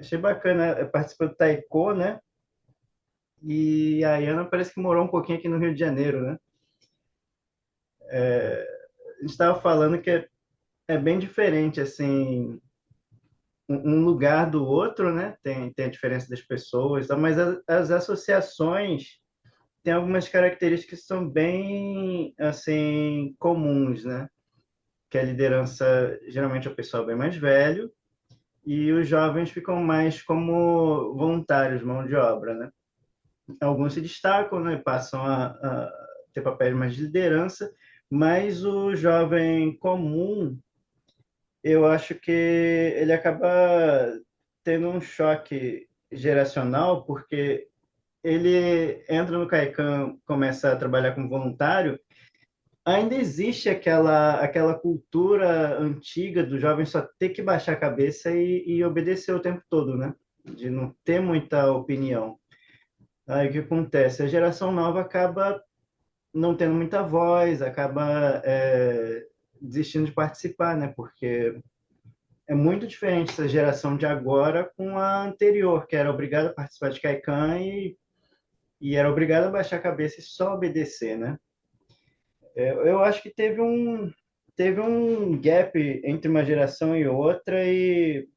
Achei bacana, participou do Taekwondo, né? E a Iana parece que morou um pouquinho aqui no Rio de Janeiro, né? A gente estava falando que é bem diferente, assim, um lugar do outro, né? Tem a diferença das pessoas, mas as associações têm algumas características que são bem, assim, comuns, né? Que a liderança, geralmente, é o pessoal bem mais velho, e os jovens ficam mais como voluntários, mão de obra, né? Alguns se destacam, né? Passam a ter papéis mais de liderança, mas o jovem comum, eu acho que ele acaba tendo um choque geracional, porque ele entra no CAICAM, começa a trabalhar como voluntário, ainda existe aquela cultura antiga do jovem só ter que baixar a cabeça e obedecer o tempo todo, né? de não ter muita opinião. Aí o que acontece? A geração nova acaba não tendo muita voz, acaba desistindo de participar, né? Porque é muito diferente essa geração de agora com a anterior, que era obrigada a participar de Kaikan e era obrigada a baixar a cabeça e só obedecer, né? Eu acho que teve um gap entre uma geração e outra e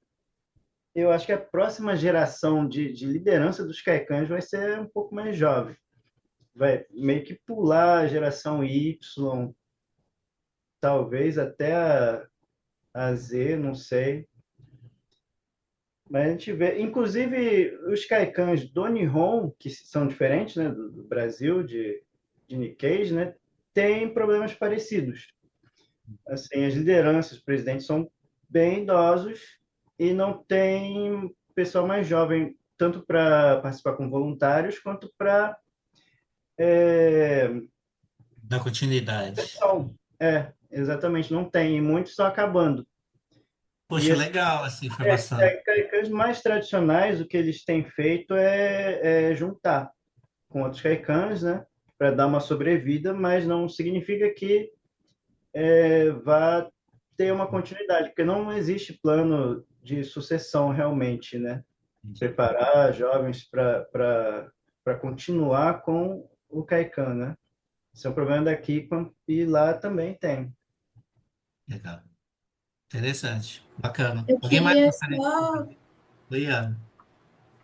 eu acho que a próxima geração de liderança dos Caicãs vai ser um pouco mais jovem. Vai meio que pular a geração Y, talvez até a Z, não sei. Mas a gente vê, inclusive os Caicãs do Nihon, que são diferentes, né, do Brasil, de Nikkei, né, têm problemas parecidos. Assim, as lideranças, os presidentes são bem idosos e não tem pessoal mais jovem, tanto para participar como voluntários, quanto para Da continuidade. sucessão. Exatamente, não tem. E muitos estão acabando. E Poxa, legal essa as informação. caicãs mais tradicionais, o que eles têm feito é juntar com outros caicãs, né? Para dar uma sobrevida, mas não significa que vá ter uma continuidade, porque não existe plano de sucessão realmente, né? Preparar jovens para continuar com o Caican, né? Esse é um problema daqui e lá também tem. Legal. Interessante. Bacana. Eu Alguém mais queria gostaria de só, comentar? Leandro.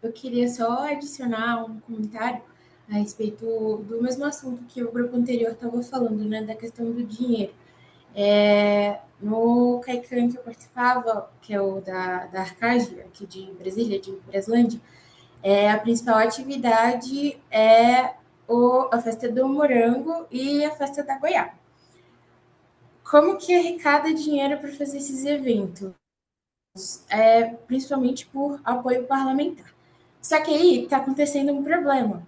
eu queria só adicionar um comentário a respeito do mesmo assunto que o grupo anterior estava falando, né, da questão do dinheiro. No Caican que eu participava, que é o da Arcade, aqui de Brasília, de Braslândia, a principal atividade é a festa do morango e a festa da goiaba. Como que arrecada dinheiro para fazer esses eventos? Principalmente por apoio parlamentar. Só que aí está acontecendo um problema,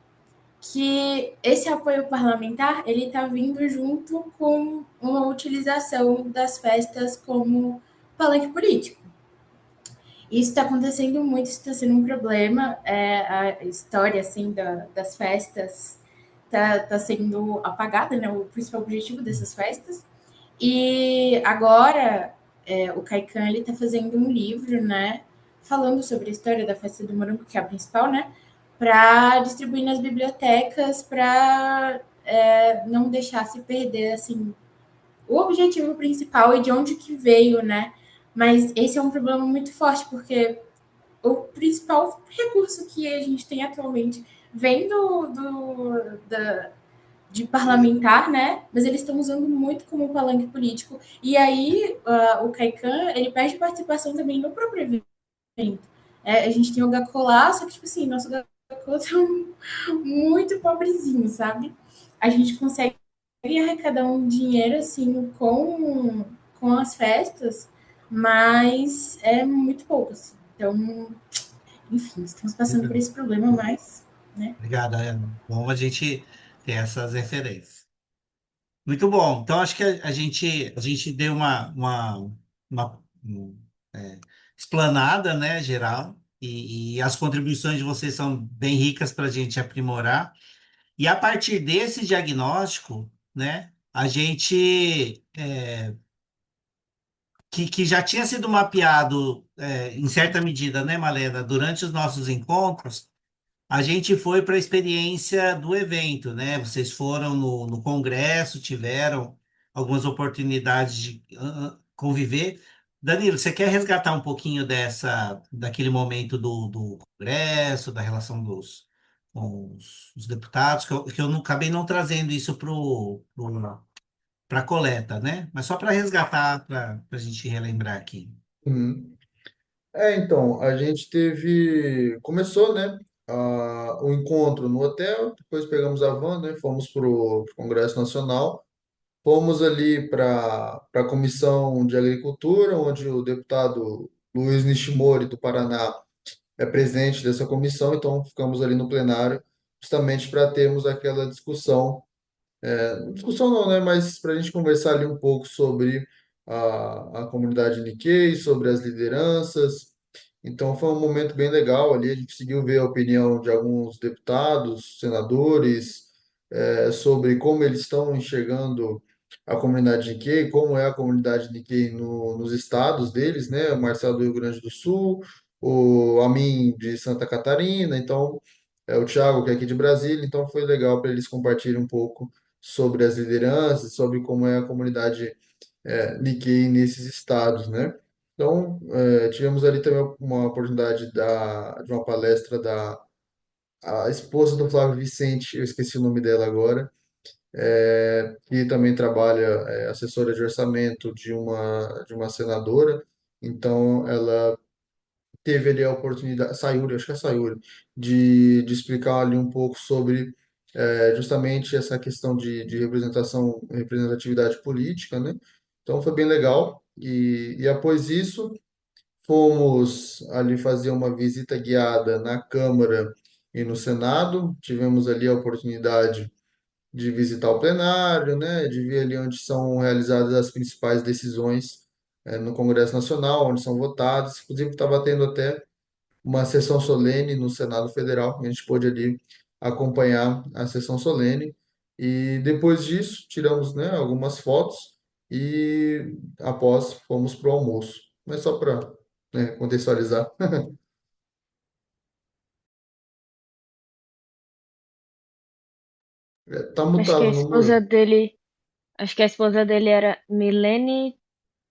que esse apoio parlamentar ele está vindo junto com uma utilização das festas como palanque político. Isso está acontecendo muito, isso está sendo um problema. A história assim das festas está sendo apagada, né? O principal objetivo dessas festas. E agora o Caican ele está fazendo um livro, né? Falando sobre a história da festa do morango, que é a principal, né? Para distribuir nas bibliotecas, para não deixar se perder assim o objetivo principal e de onde que veio, né? Mas esse é um problema muito forte, porque o principal recurso que a gente tem atualmente vem de parlamentar, né? Mas eles estão usando muito como palanque político. E aí o Caican, ele perde participação também no próprio evento. A gente tem o Gacolá, só que, tipo assim, nosso Gacolá tá muito pobrezinho, sabe? A gente consegue arrecadar um dinheiro, assim, com as festas, mas é muito pouco, assim. Então, enfim, estamos passando por esse problema, mas, né? Obrigado, Ana. Bom a gente ter essas referências. Muito bom. Então, acho que a gente deu uma explanada, né, geral, e as contribuições de vocês são bem ricas para a gente aprimorar. E a partir desse diagnóstico, né, a gente, que já tinha sido mapeado, em certa medida, né, Malena, durante os nossos encontros, a gente foi para a experiência do evento, né? Vocês foram no congresso, tiveram algumas oportunidades de conviver. Danilo, você quer resgatar um pouquinho daquele momento do congresso, da relação com os deputados, que eu não, acabei não trazendo isso para a coleta, né? Mas só para resgatar, para a gente relembrar aqui. Uhum. Então, a gente começou, né, o encontro no hotel, depois pegamos a van, né, fomos para o Congresso Nacional, fomos ali para a Comissão de Agricultura, onde o deputado Luiz Nishimori, do Paraná, é presidente dessa comissão, então ficamos ali no plenário, justamente para termos aquela discussão, discussão não, né, mas para a gente conversar ali um pouco sobre a comunidade Nikkei, sobre as lideranças, Então foi um momento bem legal ali. A gente conseguiu ver a opinião de alguns deputados, senadores, sobre como eles estão enxergando a comunidade Nikkei, como é a comunidade Nikkei nos estados deles, né? O Marcelo do Rio Grande do Sul, o Amin de Santa Catarina, então o Thiago que é aqui de Brasília, então foi legal para eles compartilharem um pouco sobre as lideranças, sobre como é a comunidade Nikkei nesses estados, né? Então, tivemos ali também uma oportunidade de uma palestra da a esposa do Flávio Vicente, eu esqueci o nome dela agora, que também trabalha, assessora de orçamento de uma senadora. Então, ela teve ali a oportunidade, Sayuri, acho que é Sayuri, de explicar ali um pouco sobre justamente essa questão de representatividade política, né? Então, foi bem legal. E após isso, fomos ali fazer uma visita guiada na Câmara e no Senado. Tivemos ali a oportunidade de visitar o plenário, né, de ver ali onde são realizadas as principais decisões no Congresso Nacional, onde são votadas. Inclusive, estava tendo até uma sessão solene no Senado Federal, a gente pôde ali acompanhar a sessão solene. E depois disso, tiramos, né, algumas fotos e após fomos para o almoço. Mas só para, né, contextualizar. Tá Acho que a mutado no esposa muro. dele, acho que a esposa dele era Milene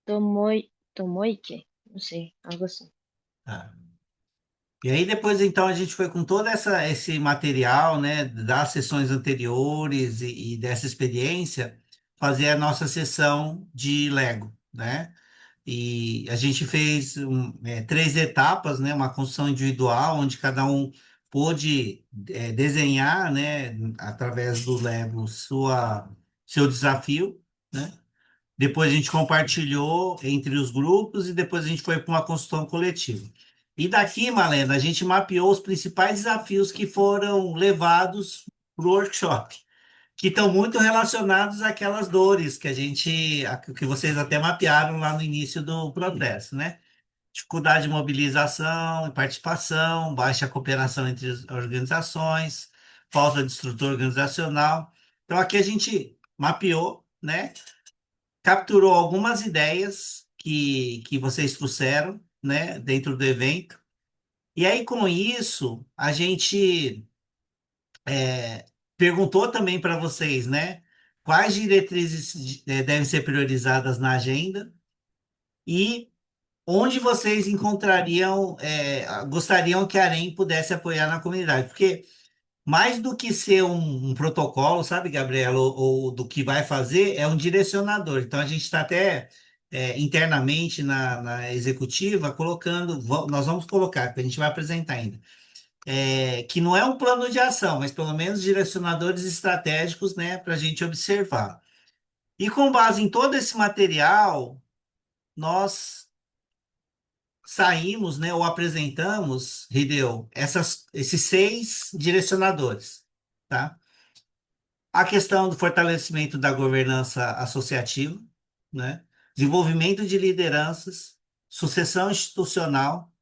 Tomoike, não sei, algo assim. Ah. E aí depois então a gente foi com todo esse material, né, das sessões anteriores e dessa experiência, fazer a nossa sessão de Lego, né? E a gente fez três etapas, né? Uma construção individual, onde cada um pôde desenhar, né, através do Lego, seu desafio, né? Depois a gente compartilhou entre os grupos e depois a gente foi para uma construção coletiva. E daqui, Malena, a gente mapeou os principais desafios que foram levados para o workshop, que estão muito relacionados àquelas dores que vocês até mapearam lá no início do processo, né? Dificuldade de mobilização e participação, baixa cooperação entre as organizações, falta de estrutura organizacional. Então, aqui a gente mapeou, né? Capturou algumas ideias que vocês trouxeram, né, dentro do evento. E aí, com isso, a gente perguntou também para vocês, né, quais diretrizes devem ser priorizadas na agenda e onde vocês encontrariam, gostariam que a AREM pudesse apoiar na comunidade. Porque mais do que ser um protocolo, sabe, Gabriela, ou do que vai fazer, é um direcionador. Então, a gente está até internamente na executiva colocando, nós vamos colocar, que a gente vai apresentar ainda, que não é um plano de ação, mas pelo menos direcionadores estratégicos, né, para a gente observar. E com base em todo esse material, nós saímos, né, ou apresentamos, Rideu, esses seis direcionadores, tá? A questão do fortalecimento da governança associativa, né? Desenvolvimento de lideranças, sucessão institucional,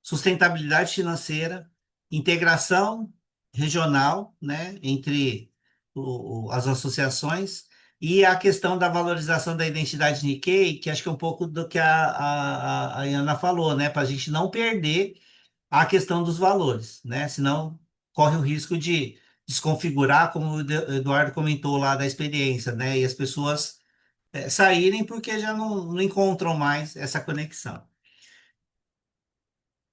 sustentabilidade financeira, integração regional, né, entre as associações e a questão da valorização da identidade Nikkei, que acho que é um pouco do que a Ana falou, né, para a gente não perder a questão dos valores, né? Senão corre o risco de desconfigurar, como o Eduardo comentou lá da experiência, né? E as pessoas saírem porque já não encontram mais essa conexão.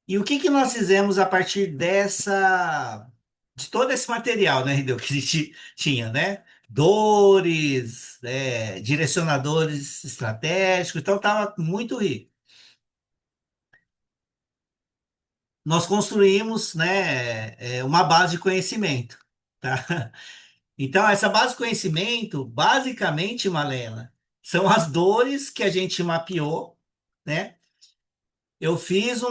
E o que que nós fizemos a partir de todo esse material, né, Rideu, que a gente tinha, né? Dores, direcionadores estratégicos, então estava muito rico. Nós construímos, né, uma base de conhecimento, tá? Então, essa base de conhecimento, basicamente, Malena, são as dores que a gente mapeou, né? Eu fiz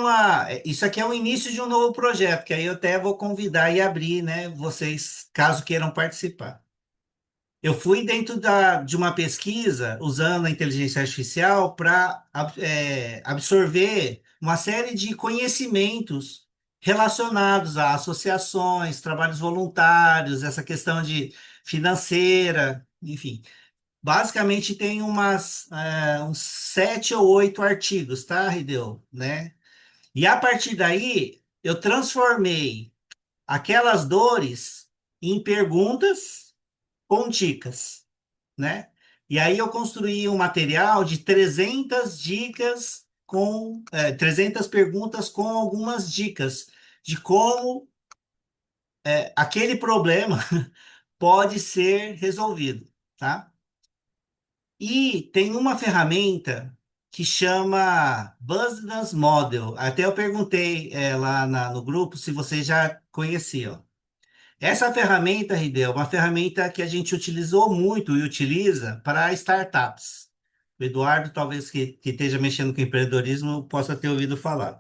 isso aqui é o início de um novo projeto, que aí eu até vou convidar e abrir, né, vocês, caso queiram participar. Eu fui dentro de uma pesquisa usando a inteligência artificial para absorver uma série de conhecimentos relacionados a associações, trabalhos voluntários, essa questão de financeira, enfim. Basicamente tem uns 7 ou 8 artigos, tá, Rideu? Né? E a partir daí, eu transformei aquelas dores em perguntas com dicas, né? E aí eu construí um material de 300 dicas 300 perguntas com algumas dicas de como aquele problema pode ser resolvido, tá? E tem uma ferramenta que chama Business Model. Até eu perguntei lá no grupo se vocês já conheciam. Essa ferramenta, Rideu, é uma ferramenta que a gente utilizou muito e utiliza para startups. O Eduardo, talvez que esteja mexendo com empreendedorismo, possa ter ouvido falar.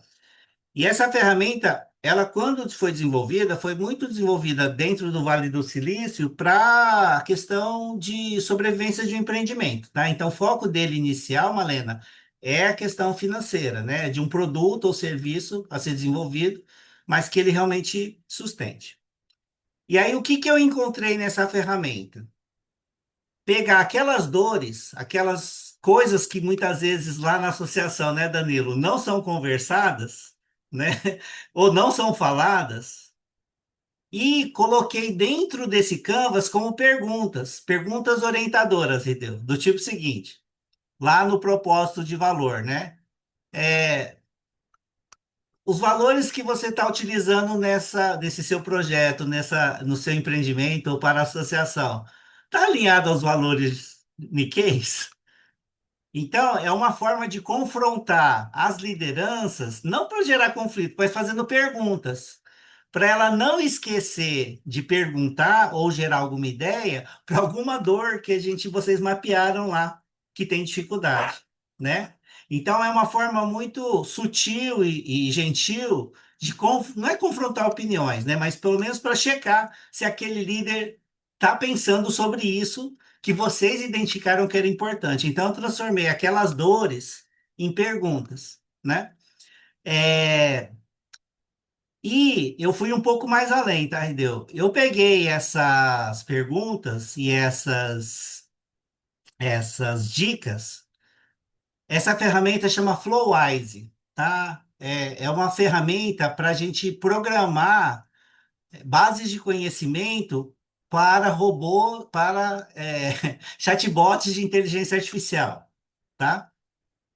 E essa ferramenta, ela quando foi desenvolvida, foi muito desenvolvida dentro do Vale do Silício para a questão de sobrevivência de um empreendimento, tá? Então, o foco dele inicial, Malena, é a questão financeira, né? De um produto ou serviço a ser desenvolvido, mas que ele realmente sustente. E aí, o que que eu encontrei nessa ferramenta? Pegar aquelas dores, aquelas coisas que muitas vezes lá na associação, né, Danilo, não são conversadas, né, ou não são faladas, e coloquei dentro desse Canvas como perguntas, perguntas orientadoras, entendeu? Do tipo seguinte, lá no propósito de valor, né? É, os valores que você está utilizando nesse seu projeto, no seu empreendimento ou para a associação, está alinhado aos valores Nikkeis? Então, é uma forma de confrontar as lideranças, não para gerar conflito, mas fazendo perguntas, para ela não esquecer de perguntar ou gerar alguma ideia para alguma dor que vocês mapearam lá, que tem dificuldade, né? Então, é uma forma muito sutil e gentil de, não é confrontar opiniões, né? Mas pelo menos para checar se aquele líder está pensando sobre isso que vocês identificaram que era importante. Então, eu transformei aquelas dores em perguntas, né? É, E eu fui um pouco mais além, tá, Rideu? Eu peguei essas perguntas e essas dicas. Essa ferramenta chama Flowise, tá? É uma ferramenta para a gente programar bases de conhecimento para chatbots de inteligência artificial, tá?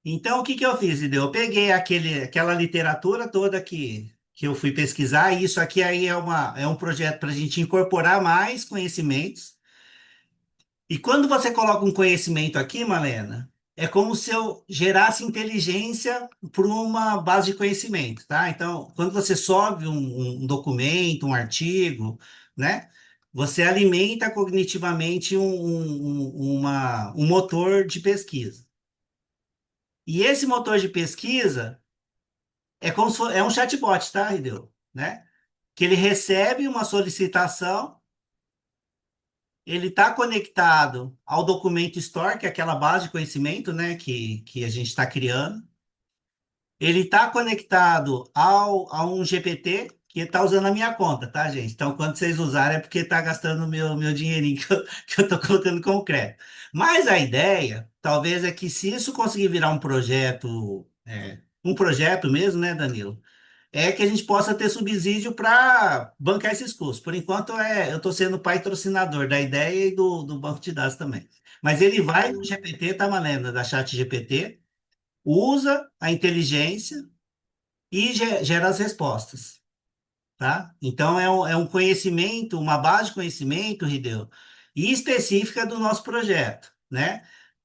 Então, o que que eu fiz, Ideu? Eu peguei aquela literatura toda que eu fui pesquisar, e isso aqui aí é um projeto para a gente incorporar mais conhecimentos. E quando você coloca um conhecimento aqui, Malena, é como se eu gerasse inteligência para uma base de conhecimento, tá? Então, quando você sobe um documento, um artigo, né? Você alimenta cognitivamente um motor de pesquisa. E esse motor de pesquisa é um chatbot, tá, Rideu? Né? Que ele recebe uma solicitação, ele está conectado ao documento Store, que é aquela base de conhecimento, né, que a gente está criando. Ele está conectado a um GPT que está usando a minha conta, tá, gente? Então, quando vocês usarem, é porque está gastando o meu dinheirinho que eu estou colocando como crédito. Mas a ideia, talvez, é que se isso conseguir virar um projeto mesmo, né, Danilo? É que a gente possa ter subsídio para bancar esses custos. Por enquanto, eu estou sendo patrocinador da ideia e do banco de dados também. Mas ele vai no GPT, tá, Malena, da chat GPT, usa a inteligência e gera as respostas, tá? Então, é um conhecimento, uma base de conhecimento, Rideu, e específica do nosso projeto, né?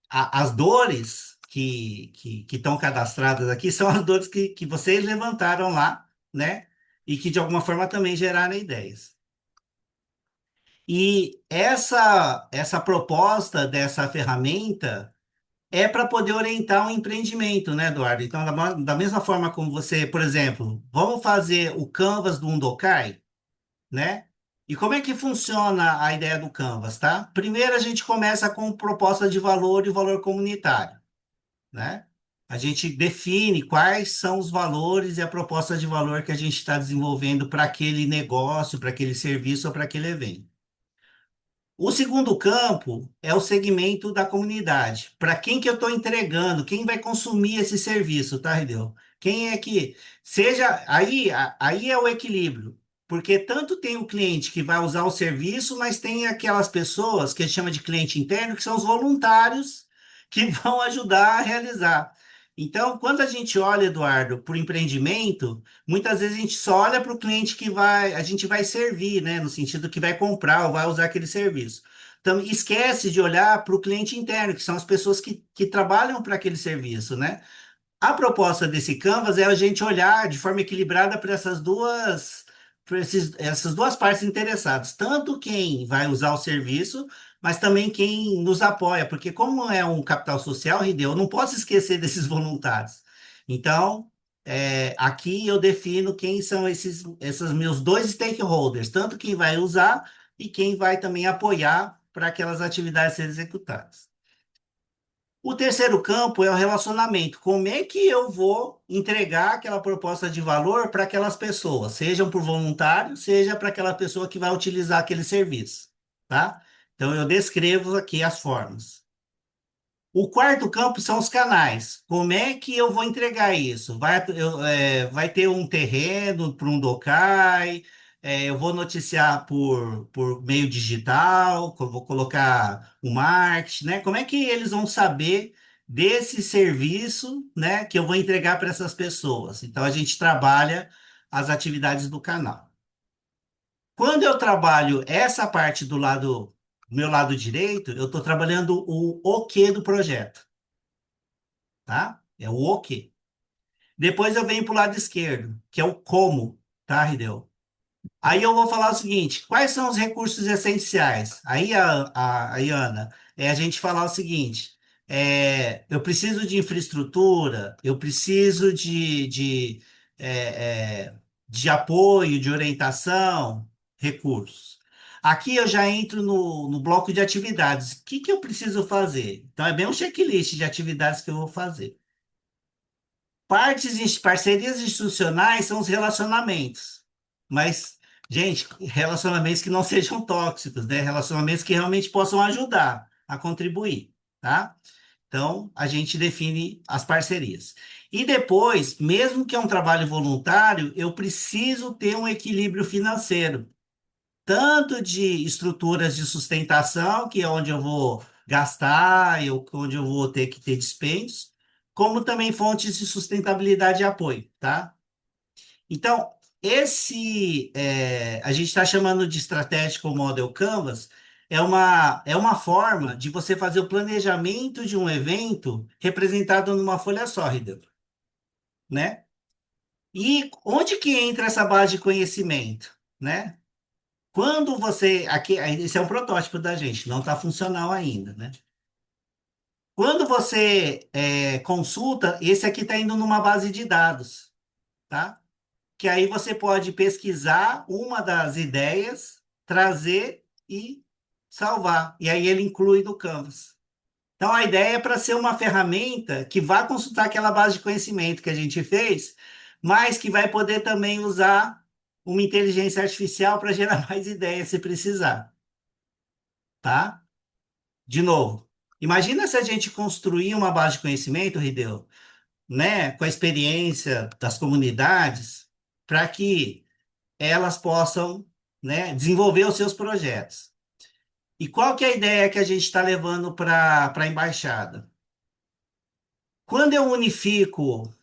As dores que estão cadastradas aqui são as dores que vocês levantaram lá, né? E que de alguma forma também geraram ideias. E essa proposta dessa ferramenta é para poder orientar um empreendimento, né, Eduardo? Então, da mesma forma como você, por exemplo, vamos fazer o Canvas do Undokai, né? E como é que funciona a ideia do Canvas, tá? Primeiro a gente começa com proposta de valor e valor comunitário, né? A gente define quais são os valores e a proposta de valor que a gente está desenvolvendo para aquele negócio, para aquele serviço ou para aquele evento. O segundo campo é o segmento da comunidade. Para quem que eu estou entregando, quem vai consumir esse serviço, tá, Rideu? Quem é que seja aí é o equilíbrio, porque tanto tem o cliente que vai usar o serviço, mas tem aquelas pessoas que a gente chama de cliente interno, que são os voluntários que vão ajudar a realizar. Então, quando a gente olha, Eduardo, para o empreendimento, muitas vezes a gente só olha para o cliente que a gente vai servir, né? No sentido que vai comprar ou vai usar aquele serviço. Então, esquece de olhar para o cliente interno, que são as pessoas que trabalham para aquele serviço, né? A proposta desse Canvas é a gente olhar de forma equilibrada para essas duas partes interessadas, tanto quem vai usar o serviço, mas também quem nos apoia, porque como é um capital social, Rideu, eu não posso esquecer desses voluntários. Então, aqui eu defino quem são esses meus dois stakeholders, tanto quem vai usar e quem vai também apoiar para aquelas atividades serem executadas. O terceiro campo é o relacionamento. Como é que eu vou entregar aquela proposta de valor para aquelas pessoas, sejam por voluntário, seja para aquela pessoa que vai utilizar aquele serviço, tá? Então, eu descrevo aqui as formas. O quarto campo são os canais. Como é que eu vou entregar isso? Vai ter um terreno para um Docai, eu vou noticiar por meio digital, vou colocar o marketing, né? Como é que eles vão saber desse serviço, né, que eu vou entregar para essas pessoas? Então, a gente trabalha as atividades do canal. Quando eu trabalho essa parte do meu lado direito, eu estou trabalhando o quê do projeto, tá? É o quê. Depois eu venho para o lado esquerdo, que é o como, tá, Rideu? Aí eu vou falar o seguinte: quais são os recursos essenciais? Aí, aí, Ana, é a gente falar o seguinte: eu preciso de infraestrutura, eu preciso é, é, de apoio, de orientação, recursos. Aqui eu já entro no bloco de atividades. O que que eu preciso fazer? Então, é bem um checklist de atividades que eu vou fazer. Parcerias institucionais são os relacionamentos. Mas, gente, relacionamentos que não sejam tóxicos, né? Relacionamentos que realmente possam ajudar a contribuir, tá? Então, a gente define as parcerias. E depois, mesmo que é um trabalho voluntário, eu preciso ter um equilíbrio financeiro, tanto de estruturas de sustentação, que é onde eu vou gastar, onde eu vou ter que ter dispêndios, como também fontes de sustentabilidade e apoio, tá? Então, a gente está chamando de Strategic Model Canvas, é uma forma de você fazer o planejamento de um evento representado numa folha sólida, né? E onde que entra essa base de conhecimento, né? Quando você, aqui, esse é um protótipo da gente, não está funcional ainda, né? Quando você consulta, esse aqui está indo numa base de dados, tá? Que aí você pode pesquisar uma das ideias, trazer e salvar. E aí ele inclui no Canvas. Então a ideia é para ser uma ferramenta que vai consultar aquela base de conhecimento que a gente fez, mas que vai poder também usar uma inteligência artificial para gerar mais ideias se precisar, tá? De novo, imagina se a gente construir uma base de conhecimento, Rideu, né, com a experiência das comunidades, para que elas possam, né, desenvolver os seus projetos. E qual que é a ideia que a gente está levando para a embaixada? Quando eu unifico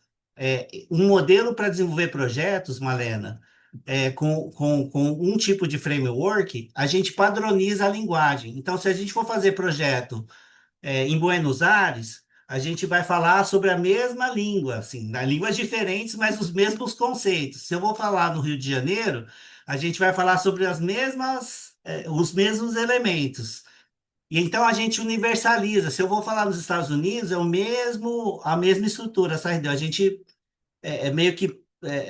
um modelo para desenvolver projetos, Malena, com um tipo de framework, a gente padroniza a linguagem. Então, se a gente for fazer projeto em Buenos Aires, a gente vai falar sobre a mesma língua, assim, línguas diferentes, mas os mesmos conceitos. Se eu vou falar no Rio de Janeiro, a gente vai falar sobre os mesmos elementos. E então a gente universaliza. Se eu vou falar nos Estados Unidos, é a mesma estrutura, sabe? A gente meio que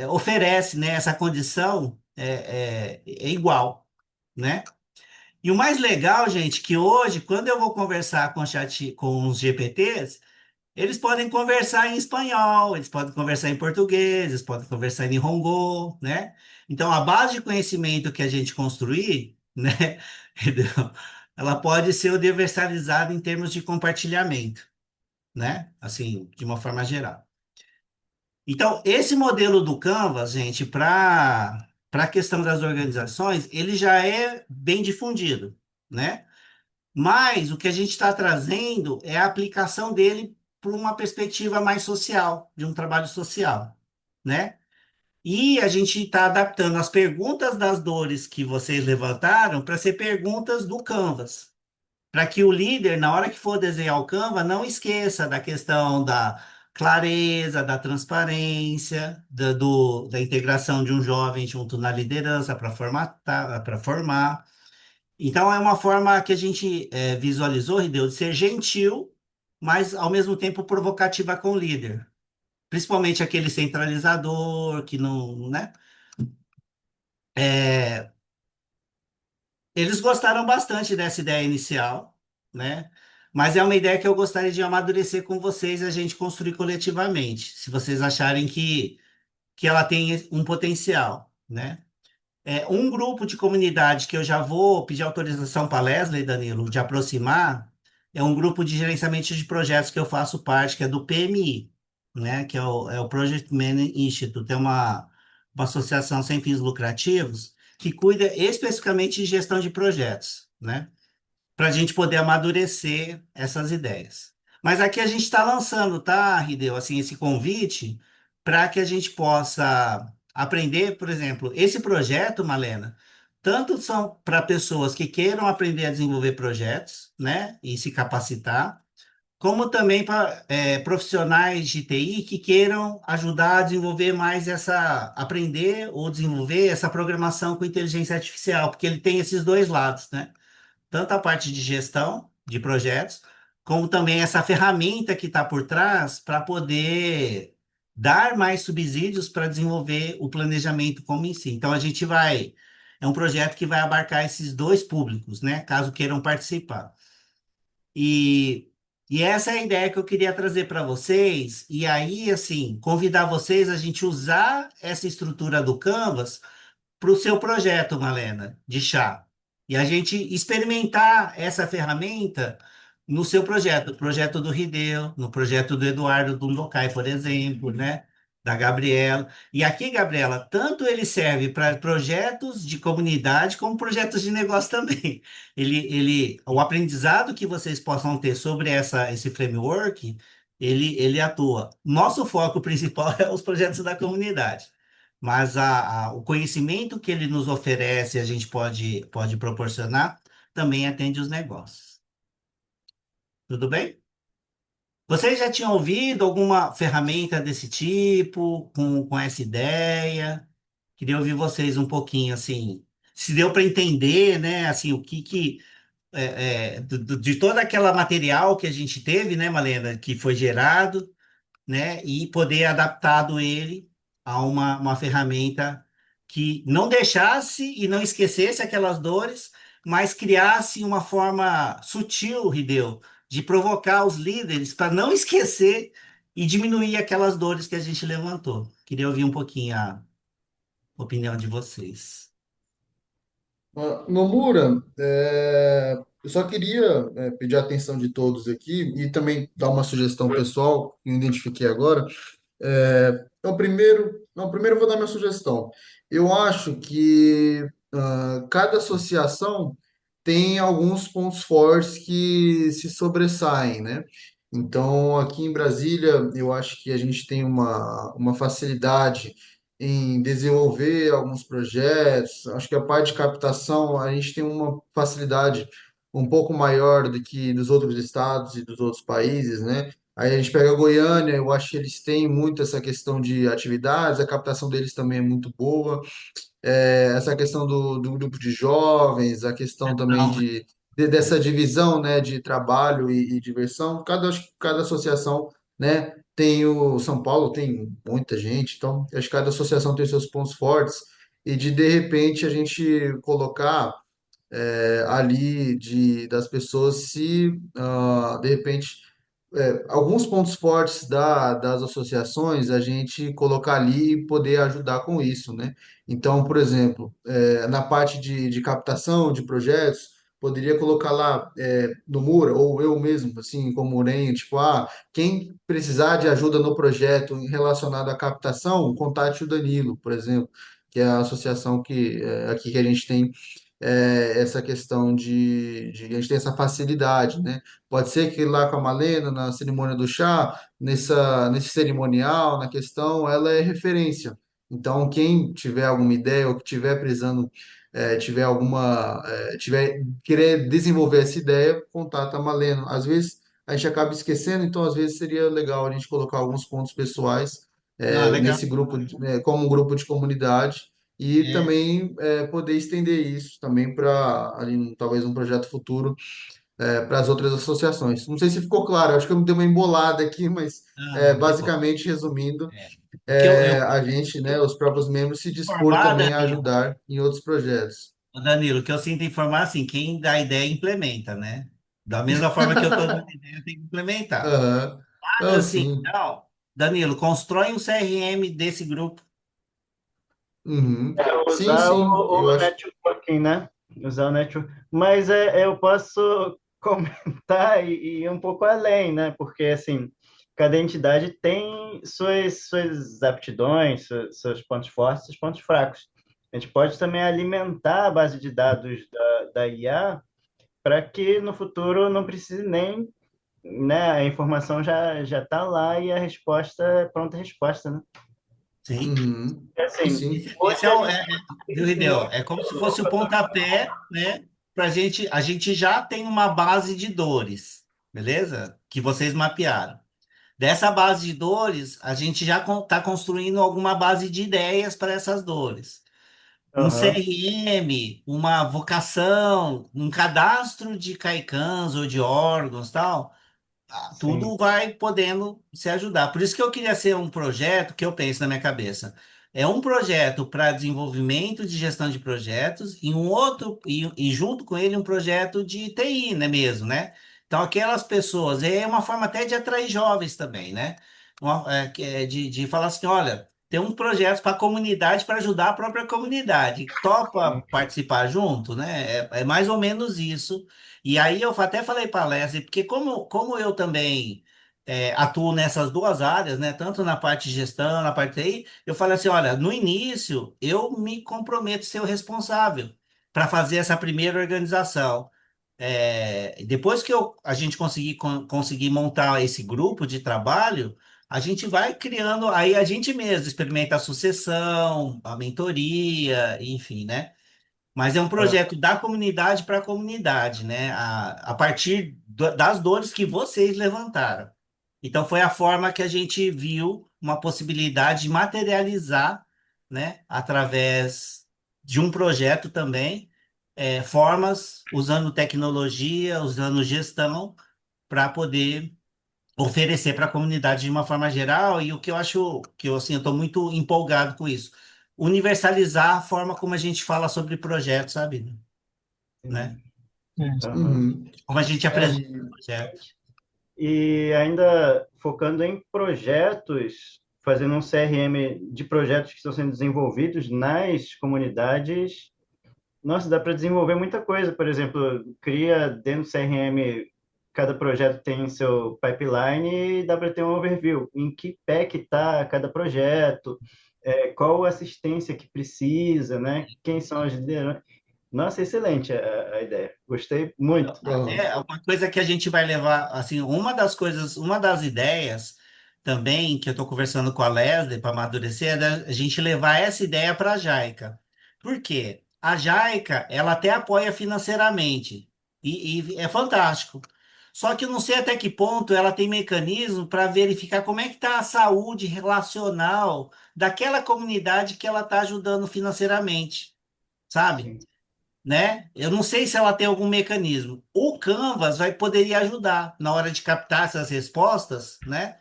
oferece, né, essa condição é igual. né? E o mais legal, gente, que hoje, quando eu vou conversar com os GPTs, eles podem conversar em espanhol, eles podem conversar em português, eles podem conversar em Nihongo, né? Então, a base de conhecimento que a gente construir, né, entendeu? Ela pode ser universalizada em termos de compartilhamento, né? Assim, de uma forma geral. Então, esse modelo do Canvas, gente, para a questão das organizações, ele já é bem difundido, né? Mas o que a gente está trazendo é a aplicação dele para uma perspectiva mais social, de um trabalho social, né? E a gente está adaptando as perguntas das dores que vocês levantaram para ser perguntas do Canvas, para que o líder, na hora que for desenhar o Canva, não esqueça da questão da clareza, da transparência, da integração de um jovem junto na liderança para formar. Então, é uma forma que a gente visualizou, Rideu, de ser gentil, mas ao mesmo tempo provocativa com o líder. Principalmente aquele centralizador que não, né? Eles gostaram bastante dessa ideia inicial, né? Mas é uma ideia que eu gostaria de amadurecer com vocês e a gente construir coletivamente, se vocês acharem que ela tem um potencial, né? Um grupo de comunidade que eu já vou pedir autorização para a Leslie, Danilo, de aproximar, é um grupo de gerenciamento de projetos que eu faço parte, que é do PMI, né? Que é o Project Management Institute, é uma associação sem fins lucrativos que cuida especificamente de gestão de projetos, né? Para a gente poder amadurecer essas ideias. Mas aqui a gente está lançando, tá, Rideu, assim, esse convite para que a gente possa aprender, por exemplo, esse projeto, Malena, tanto são para pessoas que queiram aprender a desenvolver projetos, né, e se capacitar, como também para profissionais de TI que queiram ajudar a desenvolver mais aprender ou desenvolver essa programação com inteligência artificial, porque ele tem esses dois lados, né? Tanto a parte de gestão de projetos, como também essa ferramenta que está por trás para poder dar mais subsídios para desenvolver o planejamento como em si. Então, é um projeto que vai abarcar esses dois públicos, né? Caso queiram participar. E, e essa é a ideia que eu queria trazer para vocês. E aí, assim, convidar vocês a gente usar essa estrutura do Canvas para o seu projeto, Malena, de chá. E a gente experimentar essa ferramenta no seu projeto, no projeto do Rideu, no projeto do Eduardo Dundokai, por exemplo, né? Da Gabriela. E aqui, Gabriela, tanto ele serve para projetos de comunidade como projetos de negócio também. O aprendizado que vocês possam ter sobre esse framework, ele atua. Nosso foco principal é os projetos da comunidade. Mas o conhecimento que ele nos oferece, a gente pode proporcionar, também atende os negócios. Tudo bem? Vocês já tinham ouvido alguma ferramenta desse tipo, com essa ideia? Queria ouvir vocês um pouquinho, assim, se deu para entender, né, assim, o que de toda aquela material que a gente teve, né, Malena, que foi gerado, né? E poder adaptado ele a uma ferramenta que não deixasse e não esquecesse aquelas dores, mas criasse uma forma sutil, Rideu, de provocar os líderes para não esquecer e diminuir aquelas dores que a gente levantou. Queria ouvir um pouquinho a opinião de vocês. Nomura, eu só queria pedir a atenção de todos aqui e também dar uma sugestão pessoal que eu identifiquei agora. Primeiro eu vou dar minha sugestão. Eu acho que cada associação tem alguns pontos fortes que se sobressaem, né? Então, aqui em Brasília, eu acho que a gente tem uma facilidade em desenvolver alguns projetos. Acho que a parte de captação, a gente tem uma facilidade um pouco maior do que dos outros estados e dos outros países, né? Aí a gente pega a Goiânia, eu acho que eles têm muito essa questão de atividades, a captação deles também é muito boa. Essa questão do grupo de jovens, a questão também Não, dessa divisão, né, de trabalho e diversão. Acho que cada associação, né, tem o São Paulo tem muita gente, então acho que cada associação tem seus pontos fortes e de repente a gente colocar ali das pessoas se, de repente, alguns pontos fortes das associações a gente colocar ali e poder ajudar com isso, né? Então, por exemplo, na parte de captação de projetos, poderia colocar lá no Mura, ou eu mesmo, assim, como Murenho, tipo, quem precisar de ajuda no projeto relacionado à captação, contate o Danilo, por exemplo, que é a associação aqui que a gente tem essa questão a gente tem essa facilidade, né? Pode ser que lá com a Malena, na cerimônia do chá, nesse cerimonial, na questão, ela é referência. Então, quem tiver alguma ideia ou que tiver precisando, tiver querer desenvolver essa ideia, contata a Malena. Às vezes a gente acaba esquecendo, então às vezes seria legal a gente colocar alguns pontos pessoais Ah, legal. nesse grupo, como um grupo de comunidade e É. também poder estender isso também para talvez um projeto futuro para as outras associações. Não sei se ficou claro, acho que eu me dei uma embolada aqui, mas Ah, não, ficou. basicamente resumindo, É. O que a gente, né, os próprios membros se dispor informar, também a Danilo, ajudar em outros projetos. Danilo, o que eu sinto informar, assim, quem dá ideia implementa, né? Da mesma forma que eu estou dando ideia, tem que implementar. Aham. Mas Não, assim, sim. não, Danilo, constrói um CRM desse grupo. Uhum. Sim, Usar sim, eu o acho. networking, né? Usar o network. Mas eu posso comentar e ir um pouco além, né? Porque, assim, cada entidade tem suas aptidões, seus pontos fortes, seus pontos fracos. A gente pode também alimentar a base de dados da IA para que no futuro não precise nem, né? A informação já está lá e a resposta é pronta resposta, né? Sim. Uhum. Sim, Assim, sim. Esse hoje é a o, gente viu, Rideu? É como se fosse o pontapé, né? Pra gente, a gente já tem uma base de dores, beleza? Que vocês mapearam. Dessa base de dores, a gente já está construindo alguma base de ideias para essas dores. Um Aham, CRM, uma vocação, um cadastro de CAICANs ou de órgãos, tal, sim. tudo vai podendo se ajudar. Por isso que eu queria ser um projeto que eu penso na minha cabeça. É um projeto para desenvolvimento de gestão de projetos e um outro, e junto com ele um projeto de TI, né mesmo, né? Então, aquelas pessoas, é uma forma até de atrair jovens também, né? De falar assim, olha, tem um projeto para a comunidade para ajudar a própria comunidade. Topa participar junto, né? É mais ou menos isso. E aí eu até falei para a Leslie, porque como eu também atuo nessas duas áreas, né, tanto na parte de gestão, na parte TI, eu falei assim, olha, no início eu me comprometo a ser o responsável para fazer essa primeira organização. Depois que a gente conseguir montar esse grupo de trabalho, a gente vai criando, aí a gente mesmo experimenta a sucessão, a mentoria, enfim, né? Mas é um Ah, projeto da comunidade para a comunidade, né? A partir das dores que vocês levantaram. Então, foi a forma que a gente viu uma possibilidade de materializar, né, através de um projeto também, formas usando tecnologia, usando gestão, para poder oferecer para a comunidade de uma forma geral, e o que eu acho que eu assim, eu estou muito empolgado com isso. Universalizar a forma como a gente fala sobre projetos, sabe? Né? sim. É. Aham. Uhum. Como a gente apresenta E, o projeto. E ainda focando em projetos, fazendo um CRM de projetos que estão sendo desenvolvidos nas comunidades, nossa, dá para desenvolver muita coisa. Por exemplo, cria dentro do CRM, cada projeto tem seu pipeline e dá para ter um overview. Em que pé que está cada projeto, qual assistência que precisa, né? Quem são as lideranças. Nossa, excelente a ideia. Gostei muito. aham. Até uma coisa que a gente vai levar, assim, uma das coisas, uma das ideias também que eu estou conversando com a Leslie para amadurecer é a gente levar essa ideia para a Jaica. Por quê? A Jaica, ela até apoia financeiramente e é fantástico. Só que eu não sei até que ponto ela tem mecanismo para verificar como é que está a saúde relacional daquela comunidade que ela está ajudando financeiramente, sabe? Sim. Né? Eu não sei se ela tem algum mecanismo. O Canvas poderia ajudar na hora de captar essas respostas, né?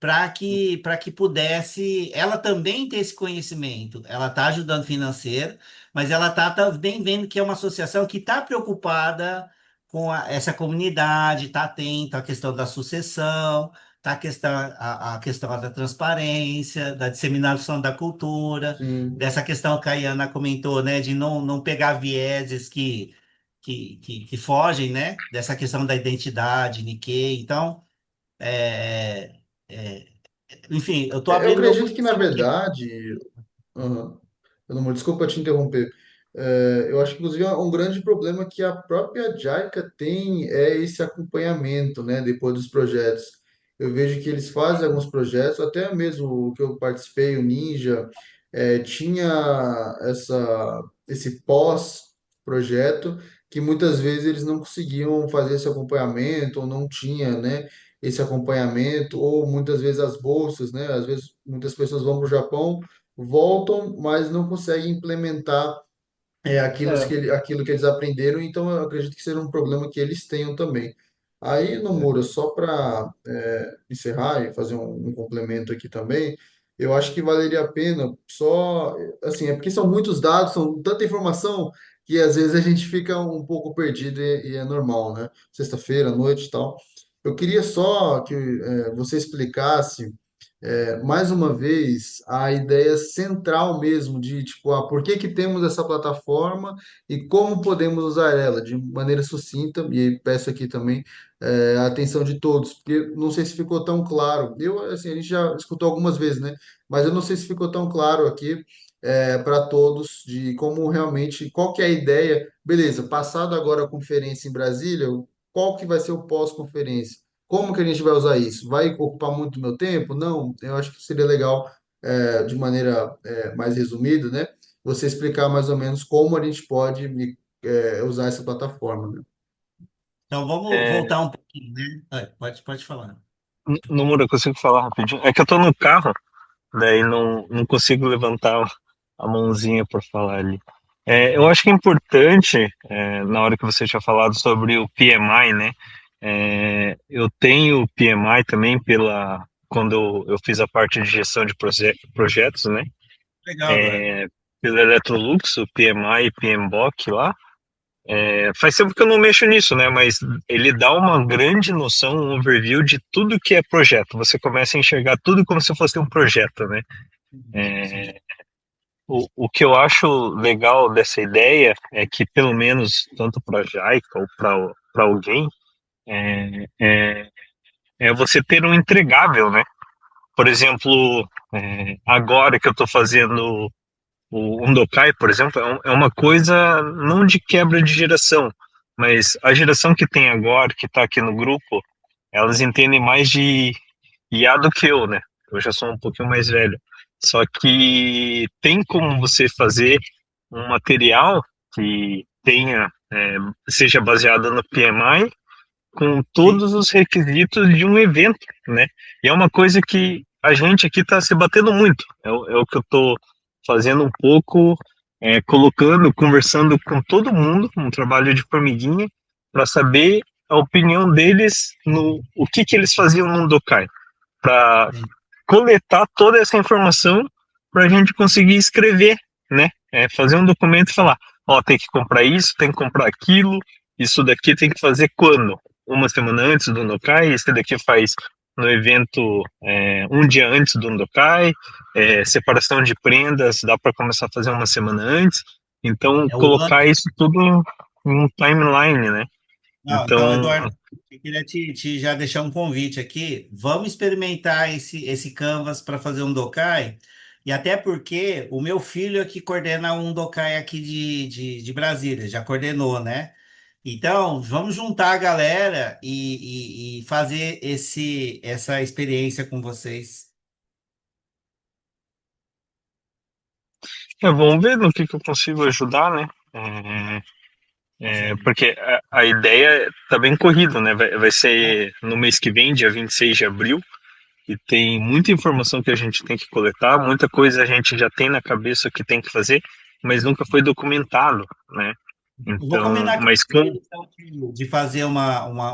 para que pudesse ela também ter esse conhecimento. Ela está ajudando financeiro, mas ela está também vendo que é uma associação que está preocupada com essa comunidade, está atenta à questão da sucessão, tá a questão da transparência, da disseminação da cultura, Sim. dessa questão que a Iana comentou, né, de não pegar vieses que fogem, né, dessa questão da identidade, Nikkei. Então, é, é, enfim, eu estou Eu abrindo meu acredito que, na coração aqui. verdade, aham. Não, desculpa te interromper. Eu acho que, inclusive, um grande problema que a própria JICA tem é esse acompanhamento, né, depois dos projetos. Eu vejo que eles fazem alguns projetos, até mesmo o que eu participei, o Ninja, tinha esse pós-projeto que muitas vezes eles não conseguiam fazer esse acompanhamento, ou não tinha, né, esse acompanhamento, ou muitas vezes as bolsas, né, às vezes muitas pessoas vão para o Japão, voltam, mas não conseguem implementar É, aquilo que eles aprenderam, então eu acredito que seja um problema que eles tenham também. Aí, Nomura, só para encerrar e fazer um complemento aqui também, eu acho que valeria a pena só, assim, é porque são muitos dados, são tanta informação que às vezes a gente fica um pouco perdido e é normal, né? Sexta-feira, à noite e tal. Eu queria só que você explicasse mais uma vez, a ideia central mesmo de, tipo, por que que temos essa plataforma e como podemos usar ela de maneira sucinta, e aí peço aqui também a atenção de todos, porque não sei se ficou tão claro. Assim, a gente já escutou algumas vezes, né? Mas eu não sei se ficou tão claro aqui para todos de como realmente, qual que é a ideia. Beleza, passado agora a conferência em Brasília, qual que vai ser o pós-conferência? Como que a gente vai usar isso? Vai ocupar muito do meu tempo? Não, eu acho que seria legal, de maneira mais resumida, né? Você explicar mais ou menos como a gente pode usar essa plataforma, né? Então, vamos É, voltar um pouquinho, né? Pode falar. Nomura, eu consigo falar rapidinho? É que eu tô no carro, daí não consigo levantar a mãozinha para falar ali. Eu Perfeito. acho que é importante, na hora que você tinha falado sobre o PMI, né? Eu tenho PMI também quando eu fiz a parte de gestão de projetos, né? Legal, Eduardo. Pela Electrolux, o PMI e PMBOK lá. Faz tempo que eu não mexo nisso, né? Mas ele dá uma grande noção, um overview de tudo que é projeto. Você começa a enxergar tudo como se fosse um projeto, né? Sim. O que eu acho legal dessa ideia é que, pelo menos, tanto para a JICA ou para alguém, é, é, é você ter um entregável, né? Por exemplo, agora que eu estou fazendo o Undokai, por exemplo, é uma coisa não de quebra de geração, mas a geração que tem agora, que está aqui no grupo, elas entendem mais de IA do que eu, né? Eu já sou um pouquinho mais velho. Só que tem como você fazer um material que seja baseado no PMI com Sim. todos os requisitos de um evento, né? E é uma coisa que a gente aqui está se batendo muito. É o que eu estou fazendo um pouco, colocando, conversando com todo mundo, um trabalho de formiguinha, para saber a opinião deles no o que eles faziam no Dokai, para Sim. coletar toda essa informação para a gente conseguir escrever, né? Fazer um documento e falar, ó, tem que comprar isso, tem que comprar aquilo, isso daqui tem que fazer quando? Uma semana antes do Nokai, esse daqui faz no evento um dia antes do Nokai, separação de prendas dá para começar a fazer uma semana antes, então É o ano. colocar isso tudo em um timeline, né? Não, então, Então, Eduardo, eu queria te já deixar um convite aqui. Vamos experimentar esse Canvas para fazer um Dokai. E até porque o meu filho é que coordena um Dokai aqui de Brasília, já coordenou, né? Então, vamos juntar a galera e fazer essa experiência com vocês. vamos ver no que eu consigo ajudar, né? Sim. Porque a ideia tá bem corrida, né? Vai É, ser no mês que vem, dia 26 de abril, e tem muita informação que a gente tem que coletar, muita coisa a gente já tem na cabeça que tem que fazer, mas nunca foi documentado, né? Eu vou Então, combinar com mas ele, como. então, de fazer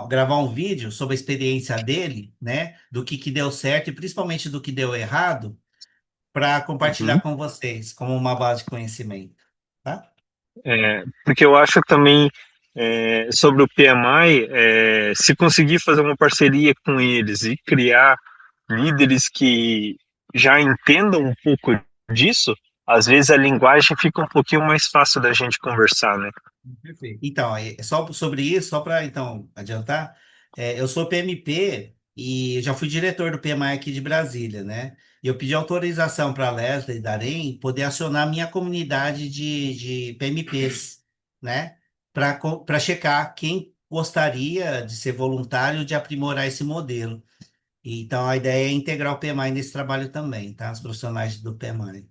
gravar um vídeo sobre a experiência dele, né? Do que deu certo e principalmente do que deu errado, para compartilhar Uhum. com vocês, como uma base de conhecimento, tá? Porque eu acho também sobre o PMI, se conseguir fazer uma parceria com eles e criar líderes que já entendam um pouco disso, às vezes a linguagem fica um pouquinho mais fácil da gente conversar, né? Perfeito. Então, só sobre isso, só para então adiantar, eu sou PMP e já fui diretor do PMI aqui de Brasília, né? E eu pedi autorização para a Leslie Darém poder acionar a minha comunidade de PMPs, né? Para checar quem gostaria de ser voluntário de aprimorar esse modelo. Então, a ideia é integrar o PMI nesse trabalho também, tá? Os profissionais do PMI.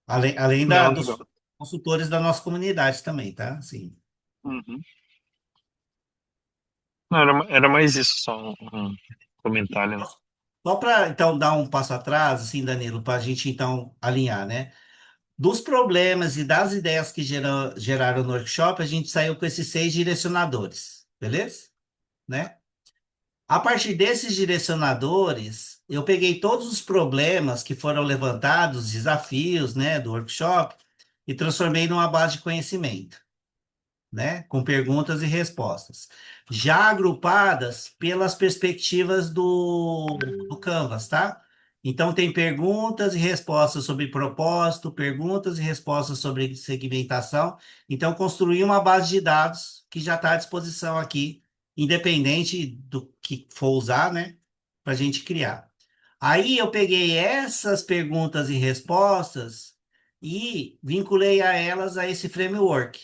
Além Não, legal. dos consultores da nossa comunidade também, tá? Sim. Uhum. Não, era mais isso, só um comentário, né? Só para então dar um passo atrás, assim, Danilo, para a gente então alinhar, né? Dos problemas e das ideias que geraram no workshop, a gente saiu com esses 6 direcionadores, beleza? Né? A partir desses direcionadores, eu peguei todos os problemas que foram levantados, desafios, né, do workshop, e transformei numa base de conhecimento, né? Com perguntas e respostas, já agrupadas pelas perspectivas do Canvas, tá? Então, tem perguntas e respostas sobre propósito, perguntas e respostas sobre segmentação. Então, construí uma base de dados que já está à disposição aqui, independente do que for usar, né? Para a gente criar. Aí eu peguei essas perguntas e respostas e vinculei a elas a esse framework,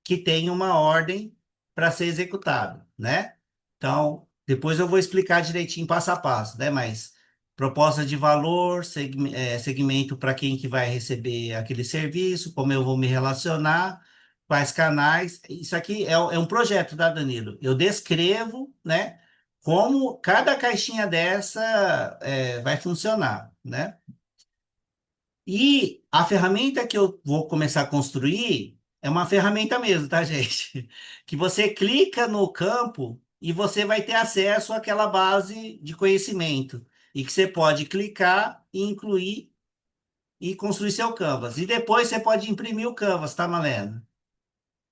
que tem uma ordem para ser executado, né? Então, depois eu vou explicar direitinho passo a passo, né? Mas proposta de valor, segmento para quem que vai receber aquele serviço, como eu vou me relacionar, quais canais. Isso aqui é um projeto, tá, Danilo? Eu descrevo, né? Como cada caixinha dessa vai funcionar, né? E a ferramenta que eu vou começar a construir é uma ferramenta mesmo, tá, gente? Que você clica no campo e você vai ter acesso àquela base de conhecimento. E que você pode clicar e incluir e construir seu Canvas. E depois você pode imprimir o Canvas, tá, Malena?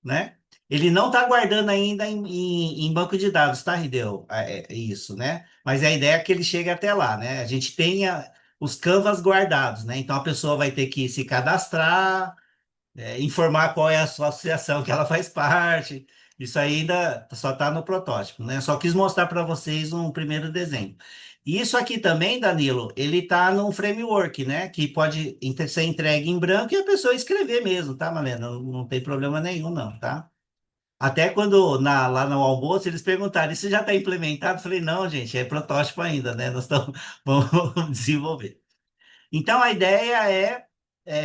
Né? Ele não está guardando ainda em banco de dados, tá, Rideu? É isso, né? Mas a ideia é que ele chegue até lá, né? A gente tenha os canvas guardados, né? Então a pessoa vai ter que se cadastrar, informar qual é a sua associação que ela faz parte. Isso aí ainda só está no protótipo, né? Só quis mostrar para vocês um primeiro desenho. E isso aqui também, Danilo, ele está num framework, né? Que pode ser entregue em branco e a pessoa escrever mesmo, tá, Malena? Não tem problema nenhum, não, tá? Até quando lá no almoço eles perguntaram, isso já está implementado? Eu falei, não, gente, é protótipo ainda, né? Nós estamos, vamos desenvolver. Então, a ideia é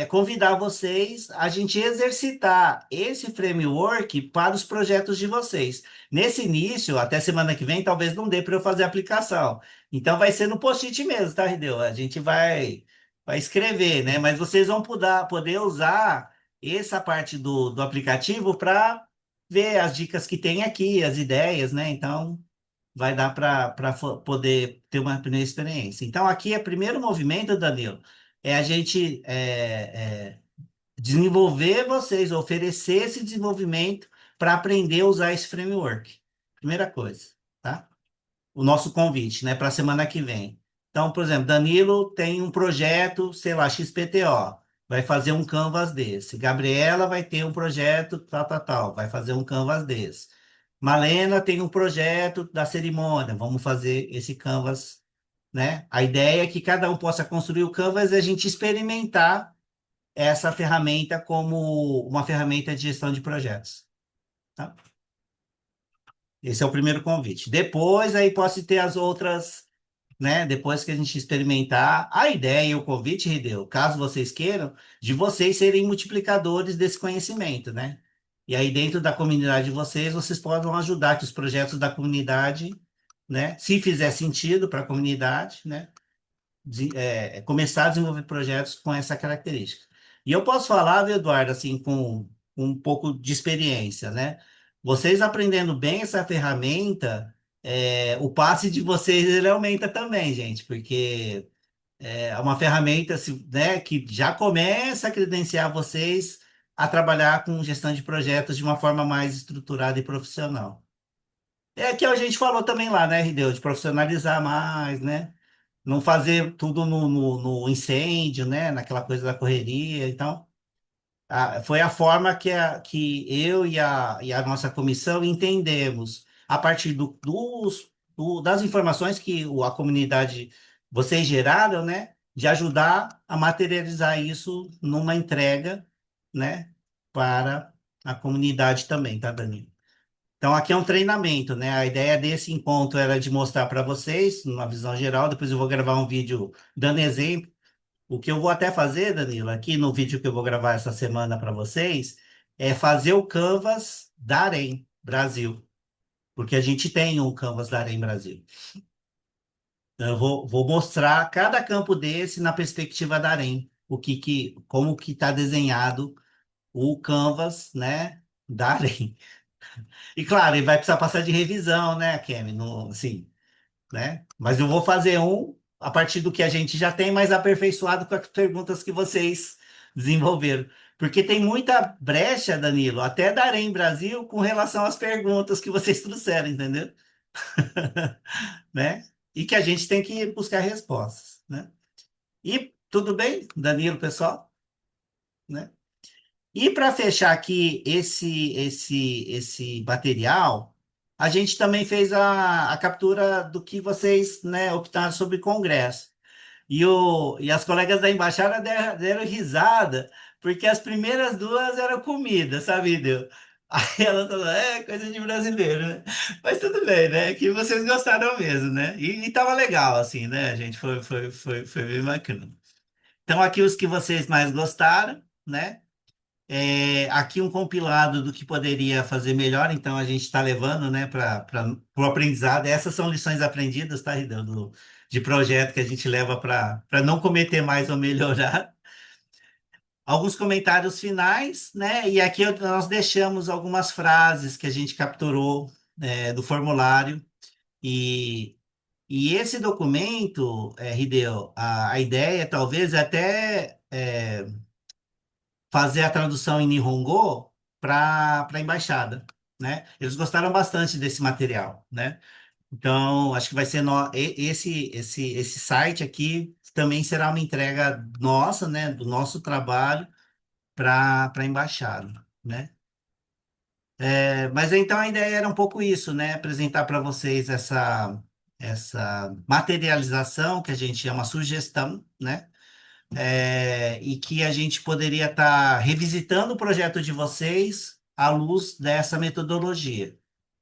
convidar vocês a gente exercitar esse framework para os projetos de vocês. Nesse início, até semana que vem, talvez não dê para eu fazer a aplicação. Então, vai ser no post-it mesmo, tá, Rideu? A gente vai escrever, né? Mas vocês vão poder usar essa parte do aplicativo para ver as dicas que tem aqui, as ideias, né? Então vai dar para poder ter uma primeira experiência. Então, aqui, o primeiro movimento, Danilo, é a gente desenvolver vocês, oferecer esse desenvolvimento para aprender a usar esse framework. Primeira coisa, tá? O nosso convite, né, para a semana que vem. Então, por exemplo, Danilo tem um projeto, sei lá, XPTO, vai fazer um canvas desse. Gabriela vai ter um projeto, tal, tal, tal, vai fazer um canvas desse. Malena tem um projeto da cerimônia, vamos fazer esse canvas, né? A ideia é que cada um possa construir o canvas e a gente experimentar essa ferramenta como uma ferramenta de gestão de projetos, tá? Esse é o primeiro convite. Depois, aí posso ter as outras, né? Depois que a gente experimentar, a ideia e o convite, Rideu, caso vocês queiram, de vocês serem multiplicadores desse conhecimento, né? E aí, dentro da comunidade de vocês, vocês podem ajudar que os projetos da comunidade, né? Se fizer sentido para a comunidade, né? Começar a desenvolver projetos com essa característica. E eu posso falar, viu, Eduardo, assim, com um pouco de experiência, né? Vocês aprendendo bem essa ferramenta, o passe de vocês ele aumenta também, gente, porque é uma ferramenta, né, que já começa a credenciar vocês a trabalhar com gestão de projetos de uma forma mais estruturada e profissional. É que a gente falou também lá, né, Rideu, de profissionalizar mais, né? Não fazer tudo no incêndio, né? Naquela coisa da correria. Então, foi a forma que eu e a nossa comissão entendemos, a partir das informações que a comunidade, vocês geraram, né? De ajudar a materializar isso numa entrega, né? Para a comunidade também, tá, Danilo? Então, aqui é um treinamento, né? A ideia desse encontro era de mostrar para vocês, numa visão geral. Depois eu vou gravar um vídeo dando exemplo. O que eu vou até fazer, Danilo, aqui no vídeo que eu vou gravar essa semana para vocês, é fazer o Canvas da Arém Brasil, porque a gente tem um Canvas da Arém Brasil. Então, eu vou mostrar cada campo desse na perspectiva da Arém, como que está desenhado o Canvas, né, da Arém. E claro, ele vai precisar passar de revisão, né, Kemi? No, assim, né? Mas eu vou fazer um a partir do que a gente já tem, mais aperfeiçoado com as perguntas que vocês desenvolveram. Porque tem muita brecha, Danilo, até da Arém Brasil, com relação às perguntas que vocês trouxeram, entendeu? Né? E que a gente tem que buscar respostas, né? E tudo bem, Danilo, pessoal? Né? E para fechar aqui esse material, a gente também fez a captura do que vocês, né, optaram sobre congresso. E as colegas da embaixada deram risada, porque as primeiras duas eram comida, sabe, Deu? Aí ela falou, coisa de brasileiro, né? Mas tudo bem, né? Que vocês gostaram mesmo, né? E tava legal, assim, né, gente? Foi bem bacana. Então, aqui os que vocês mais gostaram, né? Aqui um compilado do que poderia fazer melhor, então a gente está levando, né, para o aprendizado. Essas são lições aprendidas, tá, Ridão, de projeto que a gente leva para não cometer mais ou melhorar. Alguns comentários finais, né? E aqui nós deixamos algumas frases que a gente capturou, do formulário. E, e esse documento, Rideu, a ideia talvez é até fazer a tradução em Nihongo para a embaixada, né? Eles gostaram bastante desse material, né? Então, acho que vai ser esse site aqui também será uma entrega nossa, né, do nosso trabalho para a embaixada, né? Mas então a ideia era um pouco isso, né? Apresentar para vocês essa materialização que a gente chama sugestão, né? E que a gente poderia estar revisitando o projeto de vocês à luz dessa metodologia,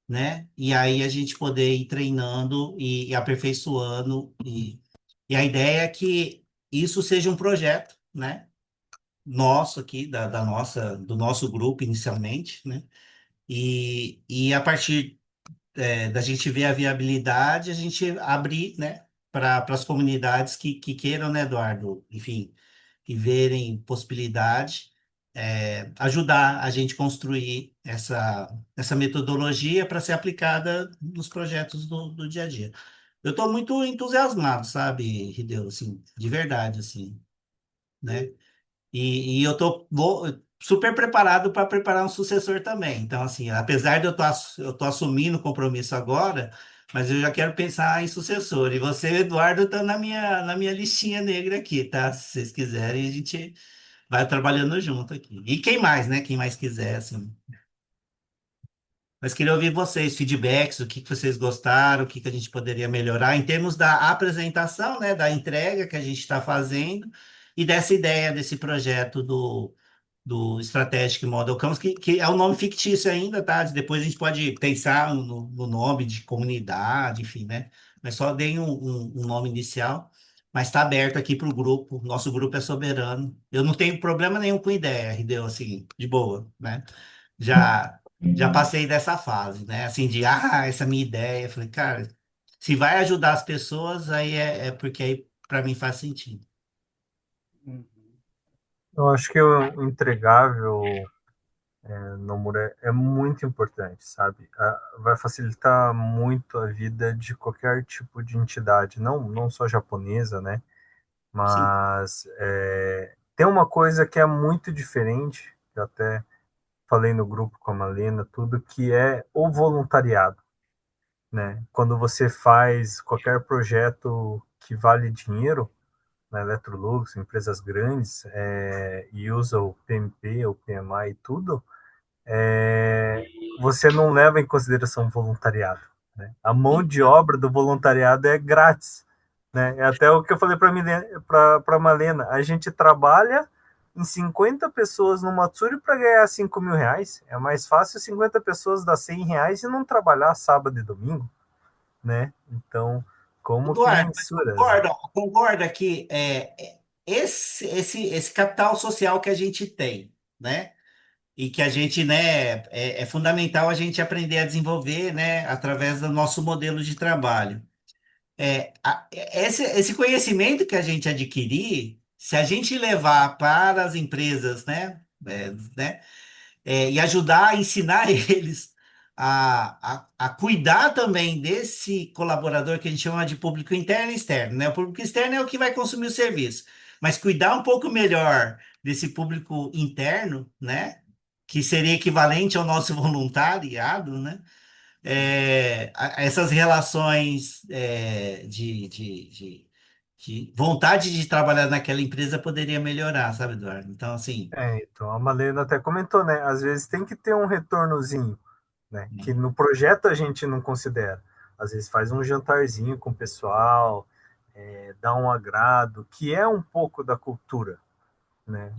né? E aí a gente poder ir treinando e aperfeiçoando. E a ideia é que isso seja um projeto, né? Nosso aqui, do nosso grupo inicialmente, né? E a partir da gente ver a viabilidade, a gente abrir, né? Para as comunidades que queiram, né, Eduardo? Enfim, que verem possibilidade, ajudar a gente construir essa metodologia para ser aplicada nos projetos do dia a dia. Eu estou muito entusiasmado, sabe, Rideu, assim, de verdade, assim, né? E eu estou super preparado para preparar um sucessor também. Então, assim, apesar de eu tô assumindo o compromisso agora, mas eu já quero pensar em sucessor. E você, Eduardo, está na minha listinha negra aqui, tá? Se vocês quiserem, a gente vai trabalhando junto aqui. E quem mais, né? Quem mais quiser, assim. Mas queria ouvir vocês, feedbacks, o que vocês gostaram, o que a gente poderia melhorar em termos da apresentação, né? Da entrega que a gente está fazendo e dessa ideia desse projeto do Strategic Model Campus, que é um nome fictício ainda, tá? Depois a gente pode pensar no nome de comunidade, enfim, né? Mas só dei um nome inicial, mas está aberto aqui para o grupo. Nosso grupo é soberano. Eu não tenho problema nenhum com ideia, deu assim, de boa, né? Já passei dessa fase, né? Assim, essa é a minha ideia. Eu falei, cara, se vai ajudar as pessoas, aí é porque aí para mim faz sentido. Uhum. Eu acho que o entregável no Mura é muito importante, sabe? Vai facilitar muito a vida de qualquer tipo de entidade, não só japonesa, né? Sim, Mas tem uma coisa que é muito diferente, que eu até falei no grupo com a Malena, tudo, que é o voluntariado, né? Quando você faz qualquer projeto que vale dinheiro, na Electrolux, empresas grandes, e usa o PMP, o PMI e tudo, você não leva em consideração o voluntariado. Né? A mão de obra do voluntariado é grátis. Né? É até o que eu falei para a Malena. A gente trabalha em 50 pessoas no Matsuri para ganhar R$ 5.000. É mais fácil 50 pessoas dar R$ 100 e não trabalhar sábado e domingo. Né? Então, como que Eduardo, mas mensuras? Né? concorda que esse capital social que a gente tem, né? E que a gente, né, é fundamental a gente aprender a desenvolver, né, através do nosso modelo de trabalho. Esse conhecimento que a gente adquirir, se a gente levar para as empresas, né, e ajudar a ensinar eles a cuidar também desse colaborador que a gente chama de público interno e externo, né? O público externo é o que vai consumir o serviço, mas cuidar um pouco melhor desse público interno, né? Que seria equivalente ao nosso voluntariado, né? Essas relações de vontade de trabalhar naquela empresa poderia melhorar, sabe, Eduardo? Então, assim, Então a Malena até comentou, né? Às vezes tem que ter um retornozinho, né? Que no projeto a gente não considera. Às vezes faz um jantarzinho com o pessoal, dá um agrado, que é um pouco da cultura, né?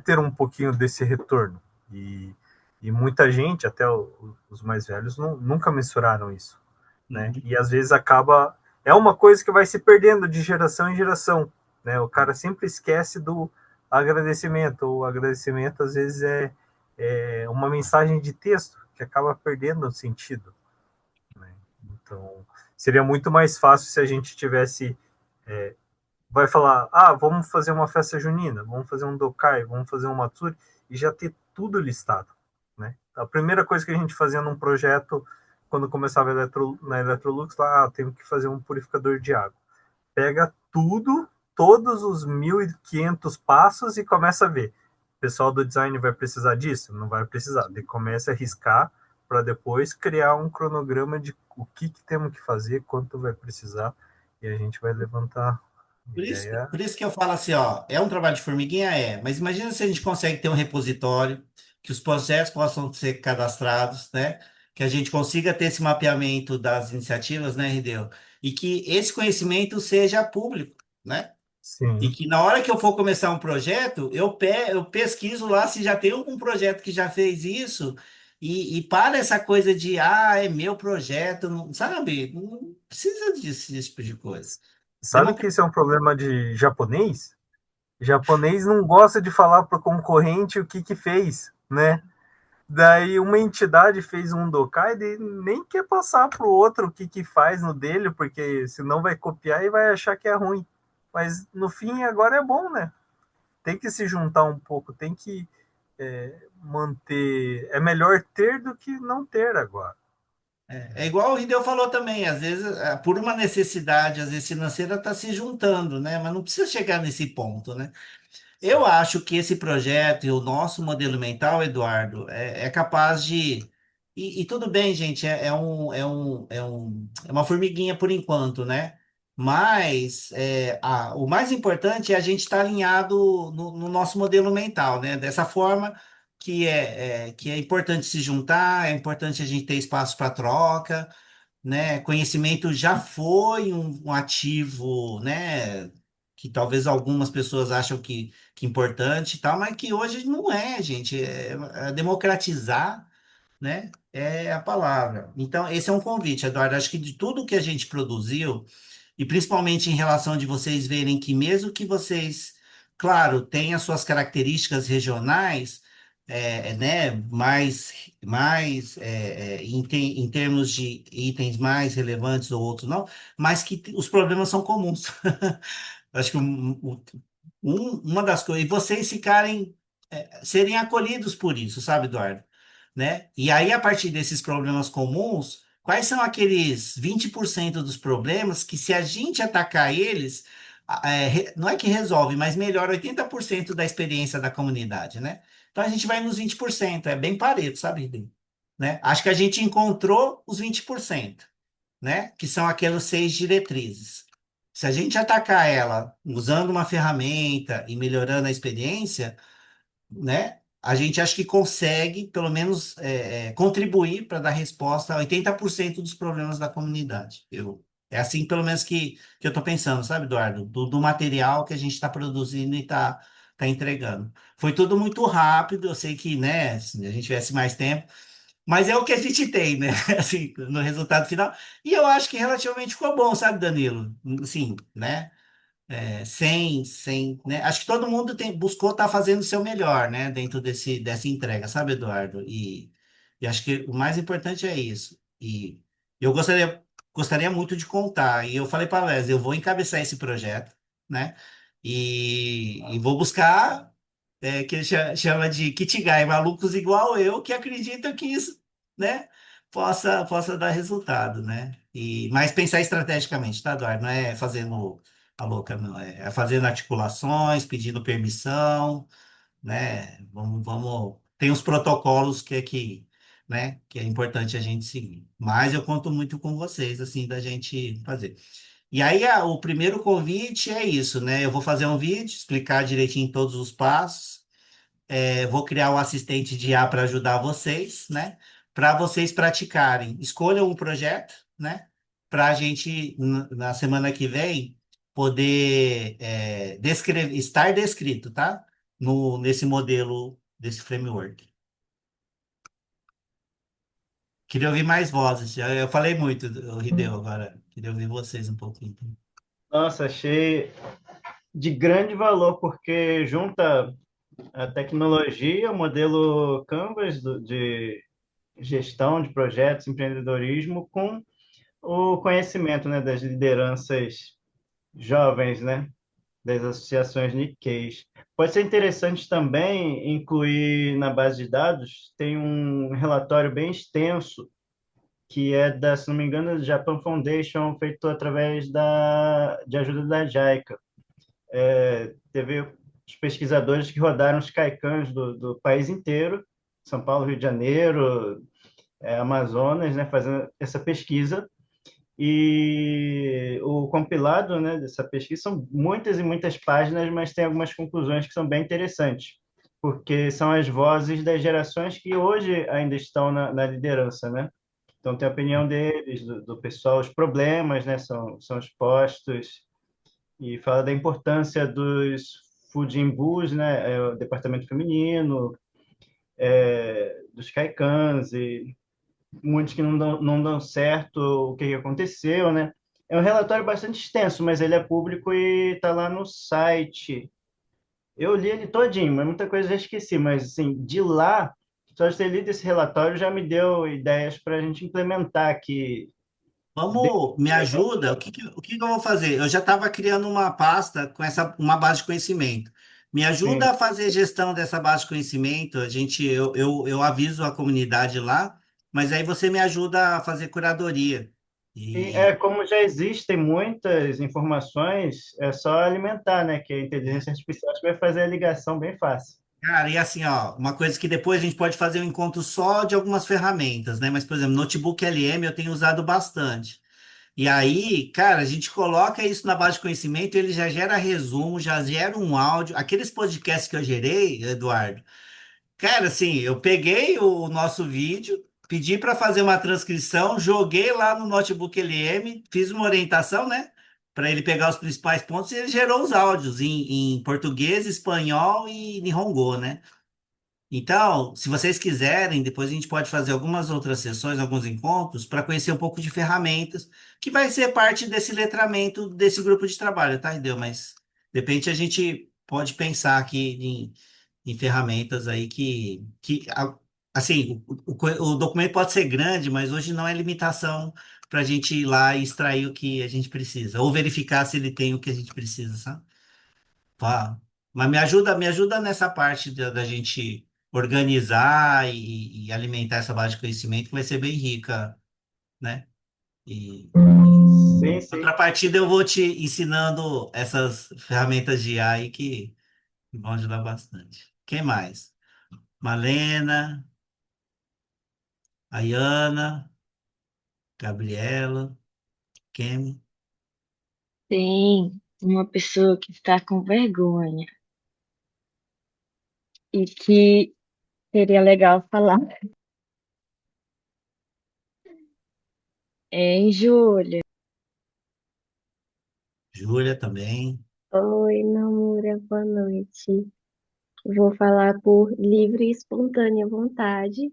Ter um pouquinho desse retorno. E muita gente, até os mais velhos, nunca mensuraram isso, né? uhum. E às vezes acaba. É uma coisa que vai se perdendo de geração em geração, né? O cara sempre esquece do agradecimento. O agradecimento, às vezes, é uma mensagem de texto que acaba perdendo o sentido, né? Então, seria muito mais fácil se a gente tivesse vai falar, vamos fazer uma festa junina, vamos fazer um dokai, vamos fazer um matsuri, e já ter tudo listado, né? A primeira coisa que a gente fazia num projeto, quando começava na Electrolux, lá, tem que fazer um purificador de água. Pega tudo, todos os 1.500 passos e começa a ver. O pessoal do design vai precisar disso? Não vai precisar. Daí começa a riscar para depois criar um cronograma de o que temos que fazer, quanto vai precisar, e a gente vai levantar Por isso, ideia. por isso que eu falo assim, ó, é um trabalho de formiguinha? Mas imagina se a gente consegue ter um repositório, que os projetos possam ser cadastrados, né? Que a gente consiga ter esse mapeamento das iniciativas, né, Rideu? E que esse conhecimento seja público, né? E Sim, que na hora que eu for começar um projeto, eu pesquiso lá se já tem algum projeto que já fez isso, e para essa coisa de, é meu projeto, não, sabe? Não precisa disso, desse tipo de coisa. sabe que isso é um problema de japonês? Japonês não gosta de falar para o concorrente o que fez, né? Daí uma entidade fez um dokai e nem quer passar para o outro o que faz no dele, porque senão vai copiar e vai achar que é ruim. Mas no fim agora é bom, né? Tem que se juntar um pouco, tem que manter. É melhor ter do que não ter agora. É igual o Rideu falou também, às vezes, por uma necessidade, às vezes financeira, está se juntando, né? Mas não precisa chegar nesse ponto, né? Eu acho que esse projeto e o nosso modelo mental, Eduardo, é capaz de. E tudo bem, gente, é uma formiguinha por enquanto, né? Mas o mais importante é a gente estar alinhado no nosso modelo mental, né? Dessa forma que é importante se juntar, é importante a gente ter espaço para troca, né? Conhecimento já foi um ativo, né? Que talvez algumas pessoas acham que é importante e tal, mas que hoje não é, gente. É democratizar, né? É a palavra. Então, esse é um convite, Eduardo. Acho que de tudo que a gente produziu, e principalmente em relação de vocês verem que mesmo que vocês, claro, têm as suas características regionais, né, em termos de itens mais relevantes ou outros não, mas que os problemas são comuns. Acho que uma das coisas, e vocês ficarem, serem acolhidos por isso, sabe, Eduardo? Né? E aí, a partir desses problemas comuns, quais são aqueles 20% dos problemas que, se a gente atacar eles, não é que resolve, mas melhora 80% da experiência da comunidade, né? Então, a gente vai nos 20%, é bem pareto, sabe, Ribeiro? Né? Acho que a gente encontrou os 20%, né? Que são aquelas 6 diretrizes. Se a gente atacar ela usando uma ferramenta e melhorando a experiência, né? A gente acha que consegue, pelo menos, contribuir para dar resposta a 80% dos problemas da comunidade. É assim, pelo menos, que eu estou pensando, sabe, Eduardo? Do material que a gente está produzindo e tá entregando. Foi tudo muito rápido, eu sei que, né, se a gente tivesse mais tempo, mas é o que a gente tem, né? Assim, no resultado final. E eu acho que relativamente ficou bom, sabe, Danilo? Assim, né? Né? Acho que todo mundo buscou estar fazendo o seu melhor, né? Dentro dessa entrega, sabe, Eduardo? E acho que o mais importante é isso. E eu gostaria muito de contar. E eu falei para a Leslie, eu vou encabeçar esse projeto, né? E vou buscar, que ele chama de Kitigai, malucos igual eu, que acreditam que isso, né? Possa dar resultado, né? Mas pensar estrategicamente, tá, Eduardo? Não é fazendo a louca, não. É fazendo articulações, pedindo permissão, né? Tem os protocolos né, que é importante a gente seguir. Mas eu conto muito com vocês, assim, da gente fazer. E aí, o primeiro convite é isso, né? Eu vou fazer um vídeo, explicar direitinho todos os passos. Vou criar um assistente de IA para ajudar vocês, né? Para vocês praticarem. Escolham um projeto, né? Para a gente, na semana que vem, poder estar descrito, tá? Nesse modelo, desse framework. Queria ouvir mais vozes. Eu falei muito, Rideu, agora. Queria ouvir vocês um pouquinho. Nossa, achei de grande valor, porque junta a tecnologia, o modelo Canvas de gestão de projetos, empreendedorismo, com o conhecimento, né, das lideranças jovens, né, das associações Nikkeis. Pode ser interessante também incluir na base de dados, tem um relatório bem extenso, que é da, se não me engano, do Japan Foundation, feito através de ajuda da JICA. Teve os pesquisadores que rodaram os CAICANs do país inteiro, São Paulo, Rio de Janeiro, Amazonas, né, fazendo essa pesquisa. E o compilado, né, dessa pesquisa são muitas e muitas páginas, mas tem algumas conclusões que são bem interessantes, porque são as vozes das gerações que hoje ainda estão na liderança, né? Então, tem a opinião deles, do pessoal, os problemas, né, são expostos, e fala da importância dos Fujimbus, né, o departamento feminino, dos Caicãs, e muitos que não dão certo, o que aconteceu, né? É um relatório bastante extenso, mas ele é público e está lá no site. Eu li ele todinho, mas muita coisa eu já esqueci, mas assim, de lá, só de ter lido esse relatório já me deu ideias para a gente implementar aqui. Me ajuda? O que que eu vou fazer? Eu já estava criando uma pasta com uma base de conhecimento. Me Sim, ajuda a fazer gestão dessa base de conhecimento. Eu aviso a comunidade lá, mas aí você me ajuda a fazer curadoria. sim, E, como já existem muitas informações, é só alimentar, né? Que a inteligência artificial acho que vai fazer a ligação bem fácil. cara, e assim, ó, uma coisa que depois a gente pode fazer um encontro só de algumas ferramentas, né? Mas, por exemplo, Notebook LM eu tenho usado bastante. E aí, cara, a gente coloca isso na base de conhecimento, ele já gera resumo, já gera um áudio. Aqueles podcasts que eu gerei, Eduardo, cara, assim, eu peguei o nosso vídeo, pedi para fazer uma transcrição, joguei lá no Notebook LM, fiz uma orientação, né? Para ele pegar os principais pontos e ele gerou os áudios em português, espanhol e Nihongo, né? Então, se vocês quiserem, depois a gente pode fazer algumas outras sessões, alguns encontros, para conhecer um pouco de ferramentas, que vai ser parte desse letramento desse grupo de trabalho, tá, Ideu? Mas, de repente, a gente pode pensar aqui em ferramentas aí assim, o documento pode ser grande, mas hoje não é limitação para a gente ir lá e extrair o que a gente precisa, ou verificar se ele tem o que a gente precisa, sabe? Tá. Mas me ajuda nessa parte da gente organizar e alimentar essa base de conhecimento que vai ser bem rica, né? E em Sim, sim. contrapartida, eu vou te ensinando essas ferramentas de AI que vão ajudar bastante. Quem mais? Malena, Ayana, Gabriela, Kemi. Tem uma pessoa que está com vergonha e que seria legal falar. É em Júlia. Júlia também. Oi, Namura, boa noite. Vou falar por livre e espontânea vontade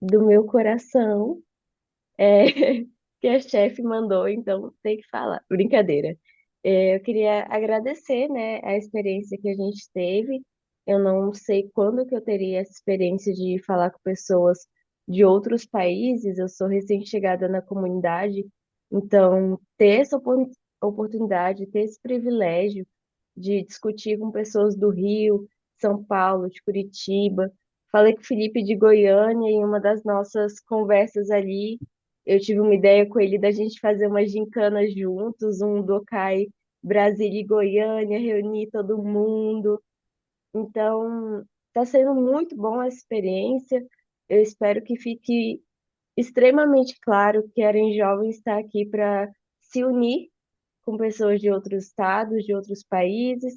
do meu coração, é, que a chefe mandou, então tem que falar. Brincadeira. Eu queria agradecer, né, a experiência que a gente teve. Eu não sei quando que eu teria essa experiência de falar com pessoas de outros países. Eu sou recém-chegada na comunidade, então ter essa oportunidade, ter esse privilégio de discutir com pessoas do Rio, São Paulo, de Curitiba. Falei com o Felipe de Goiânia em uma das nossas conversas ali. Eu tive uma ideia com ele da gente fazer uma gincana juntos, um Dokai Brasília e Goiânia, reunir todo mundo. Então, está sendo muito bom a experiência. Eu espero que fique extremamente claro que a Aren Jovem está aqui para se unir com pessoas de outros estados, de outros países.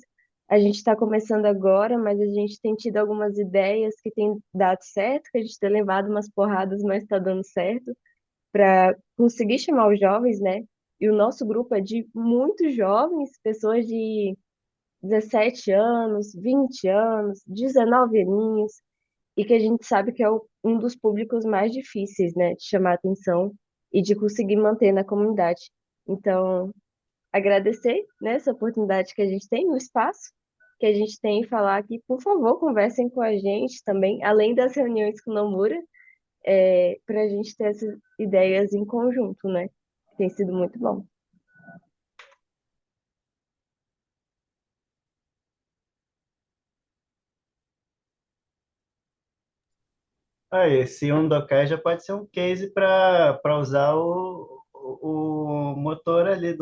A gente está começando agora, mas a gente tem tido algumas ideias que têm dado certo, que a gente tem levado umas porradas, mas está dando certo para conseguir chamar os jovens, né? E o nosso grupo é de muitos jovens, pessoas de 17 anos, 20 anos, 19 aninhos, e que a gente sabe que é um dos públicos mais difíceis, né, de chamar atenção e de conseguir manter na comunidade. Então, agradecer, né, essa oportunidade que a gente tem, no espaço que a gente tem em falar aqui. Por favor, conversem com a gente também, além das reuniões com o Nomura, para a gente ter essas ideias em conjunto, né? Tem sido muito bom. Aí, esse Undokai já pode ser um case para usar o motor ali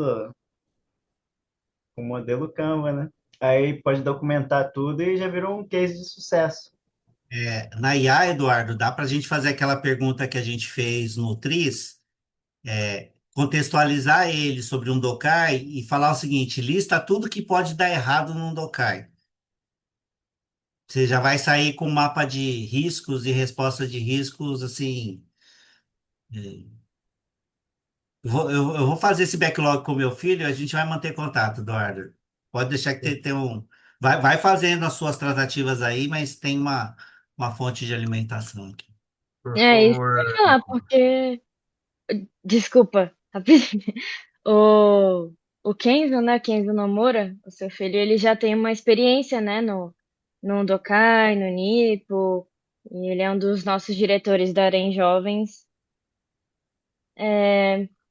o modelo Canva, né? Aí pode documentar tudo e já virou um case de sucesso. Na IA, Eduardo, dá para a gente fazer aquela pergunta que a gente fez no Tris, contextualizar ele sobre um Dokai e falar o seguinte: lista tudo que pode dar errado num Dokai. Você já vai sair com um mapa de riscos e resposta de riscos, assim. é, eu vou fazer esse backlog com meu filho e a gente vai manter contato, Eduardo. Pode deixar que tem um. Vai fazendo as suas tratativas aí, mas tem uma fonte de alimentação aqui. Por É isso que eu ia favor. falar, porque. Desculpa, rapidinho. O Kenzo, né? Kenzo Nomura, o seu filho, ele já tem uma experiência, né? No Dokai, no Nipo. E ele é um dos nossos diretores da Arém Jovens.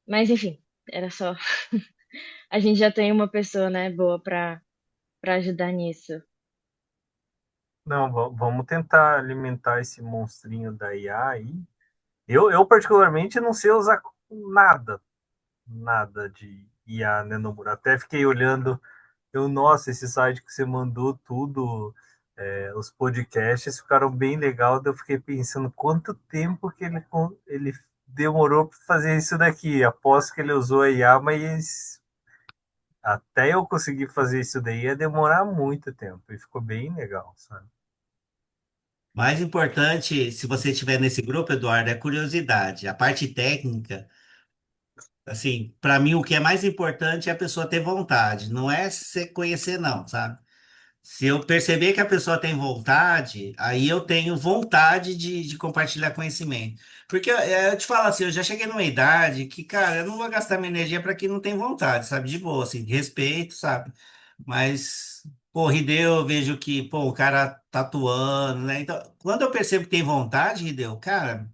Mas, enfim, era só. A gente já tem uma pessoa, né? Boa para ajudar nisso. Não, vamos tentar alimentar esse monstrinho da IA aí. Eu particularmente não sei usar nada, nada de IA, né, Nomura? Até fiquei olhando, nossa, esse site que você mandou tudo, os podcasts ficaram bem legal. Daí eu fiquei pensando quanto tempo que ele demorou para fazer isso daqui. Aposto que ele usou a IA, mas até eu conseguir fazer isso daí ia demorar muito tempo. E ficou bem legal, sabe? Mais importante, se você estiver nesse grupo, Eduardo, é a curiosidade. A parte técnica, assim, para mim o que é mais importante é a pessoa ter vontade, não é você conhecer, não, sabe? Se eu perceber que a pessoa tem vontade, aí eu tenho vontade de compartilhar conhecimento. Porque eu te falo assim, eu já cheguei numa idade que, cara, eu não vou gastar minha energia para quem não tem vontade, sabe? De boa, assim, respeito, sabe? Mas, pô, Rideu, eu vejo que, pô, o cara tá atuando, né? Então, quando eu percebo que tem vontade, Rideu, cara,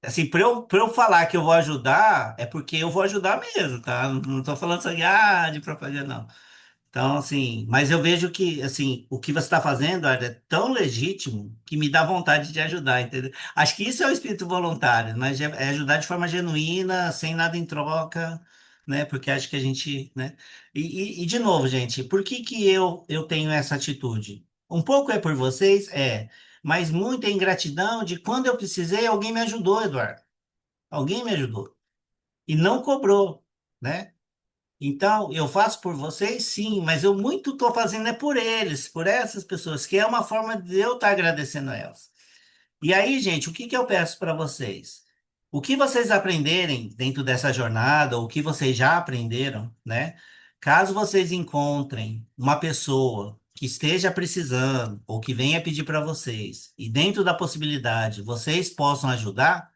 assim, pra eu falar que eu vou ajudar, é porque eu vou ajudar mesmo, tá? Não tô falando assim, de propaganda, não. Então, assim, mas eu vejo que, assim, o que você está fazendo, Arthur, é tão legítimo que me dá vontade de ajudar, entendeu? Acho que isso é o espírito voluntário, mas é ajudar de forma genuína, sem nada em troca, né? Porque acho que a gente, né? De novo, gente, por que que eu tenho essa atitude? Um pouco é por vocês, mas muito é ingratidão de quando eu precisei, alguém me ajudou, Eduardo. Alguém me ajudou. E não cobrou, né? Então, eu faço por vocês, sim, mas eu muito estou fazendo é por eles, por essas pessoas, que é uma forma de eu estar agradecendo a elas. E aí, gente, o que que eu peço para vocês? O que vocês aprenderem dentro dessa jornada, ou o que vocês já aprenderam, né? Caso vocês encontrem uma pessoa que esteja precisando, ou que venha pedir para vocês, e dentro da possibilidade vocês possam ajudar,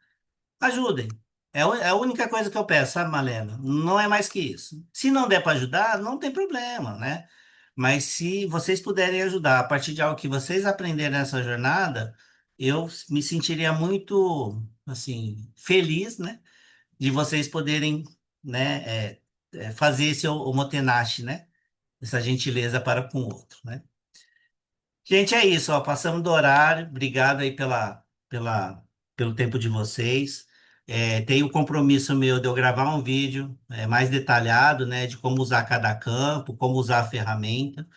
ajudem. É a única coisa que eu peço, sabe, Malena? Não é mais que isso. Se não der para ajudar, não tem problema, né? Mas se vocês puderem ajudar a partir de algo que vocês aprenderam nessa jornada, eu me sentiria muito, assim, feliz, né? De vocês poderem, né, fazer esse omotenashi, né? Essa gentileza para com o outro, né? Gente, é isso, ó. Passamos do horário. Obrigado aí pelo tempo de vocês. Tem o compromisso meu de eu gravar um vídeo mais detalhado, né, de como usar cada campo, como usar a ferramenta.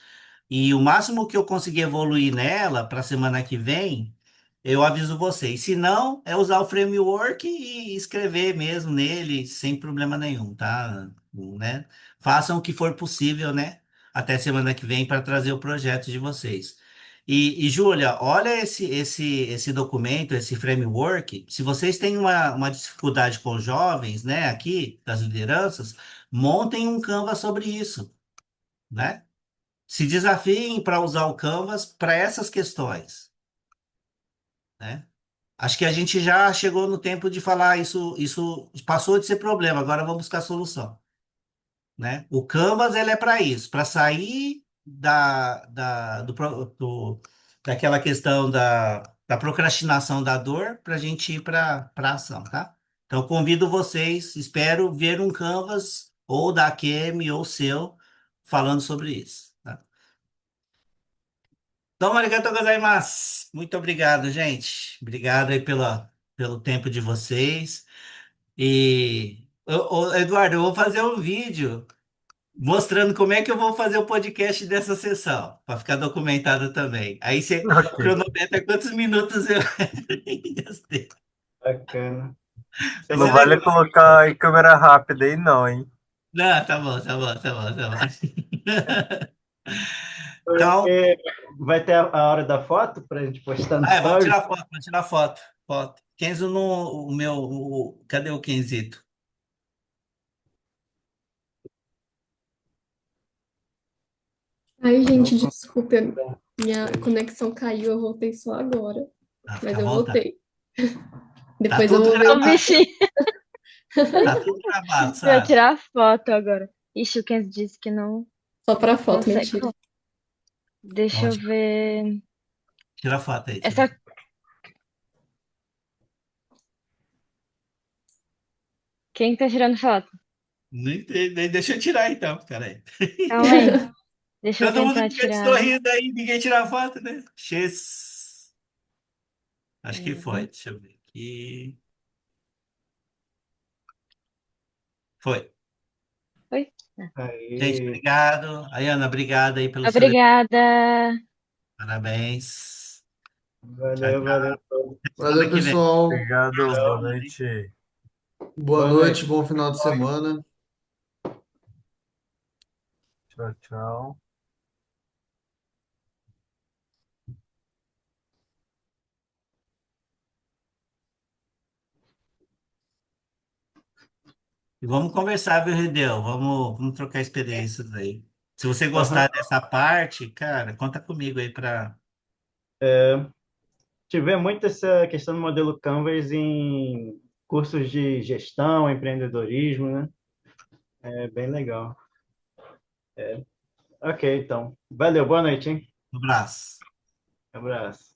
E o máximo que eu conseguir evoluir nela para a semana que vem, eu aviso vocês. Se não, é usar o framework e escrever mesmo nele, sem problema nenhum, tá? Né? Façam o que for possível, né? Até semana que vem para trazer o projeto de vocês. Júlia, olha esse documento, esse framework. Se vocês têm uma dificuldade com jovens, né, aqui, das lideranças, montem um Canvas sobre isso, né? Se desafiem para usar o Canvas para essas questões, né? Acho que a gente já chegou no tempo de falar isso passou de ser problema, agora vamos buscar solução, né? O Canvas ele é para isso, para sair daquela questão da procrastinação da dor para a gente ir para ação, tá? Então convido vocês, espero ver um Canvas ou da Kemi ou seu falando sobre isso, tá? Então, arigatou gozaimasu. Muito obrigado, gente. Obrigado aí pelo tempo de vocês. Eduardo, eu vou fazer um vídeo mostrando como é que eu vou fazer o podcast dessa sessão, para ficar documentado também. Aí você Ok. cronometra quantos minutos eu gastei. Bacana. Vai Não ser vale legal. colocar em câmera rápida aí, não, hein? Não, tá bom, tá bom, tá bom, tá bom. Então, Porque vai ter a hora da foto para a gente postar no vamos story. tirar foto, vamos tirar foto. Foto. Kenzo no o meu. Cadê o Kenzito? Ai, gente, Vou desculpa, minha colocar. conexão caiu, eu voltei só agora, Fica mas à eu vontade. voltei. Tá Depois eu tudo vou ver Ô, o gravado. vídeo. bichinho, Tá tudo gravado, eu ia sabe? tirar foto agora. Ixi, o Kenzo disse que não Só pra foto, consegue. mentira. Deixa Então, eu ver. tira a foto aí, tira a Essa. foto. Quem tá tirando foto? Deixa eu tirar então, peraí. Calma aí. Deixa eu Todo mundo tentar fica tirar. sorrindo aí, ninguém tira a foto, né? X. Acho que foi, Pera. deixa eu ver aqui. Foi. Oi? Gente, Aí. obrigado. Ayana, obrigado aí pelo seu Obrigada. parabéns. Tchau, Valeu, tchau. valeu. Semana Valeu, que vem. pessoal. Obrigado, boa Tchau. noite. Boa Boa noite, noite. bom final de semana. Tchau, tchau. E vamos conversar, viu, Redel? Vamos trocar experiências aí. Se você Aham. gostar dessa parte, cara, conta comigo aí para. Tive muito essa questão do modelo Canvas em cursos de gestão, empreendedorismo, né? É bem legal. Ok, então. Valeu, boa noite, hein? Um abraço. Abraço.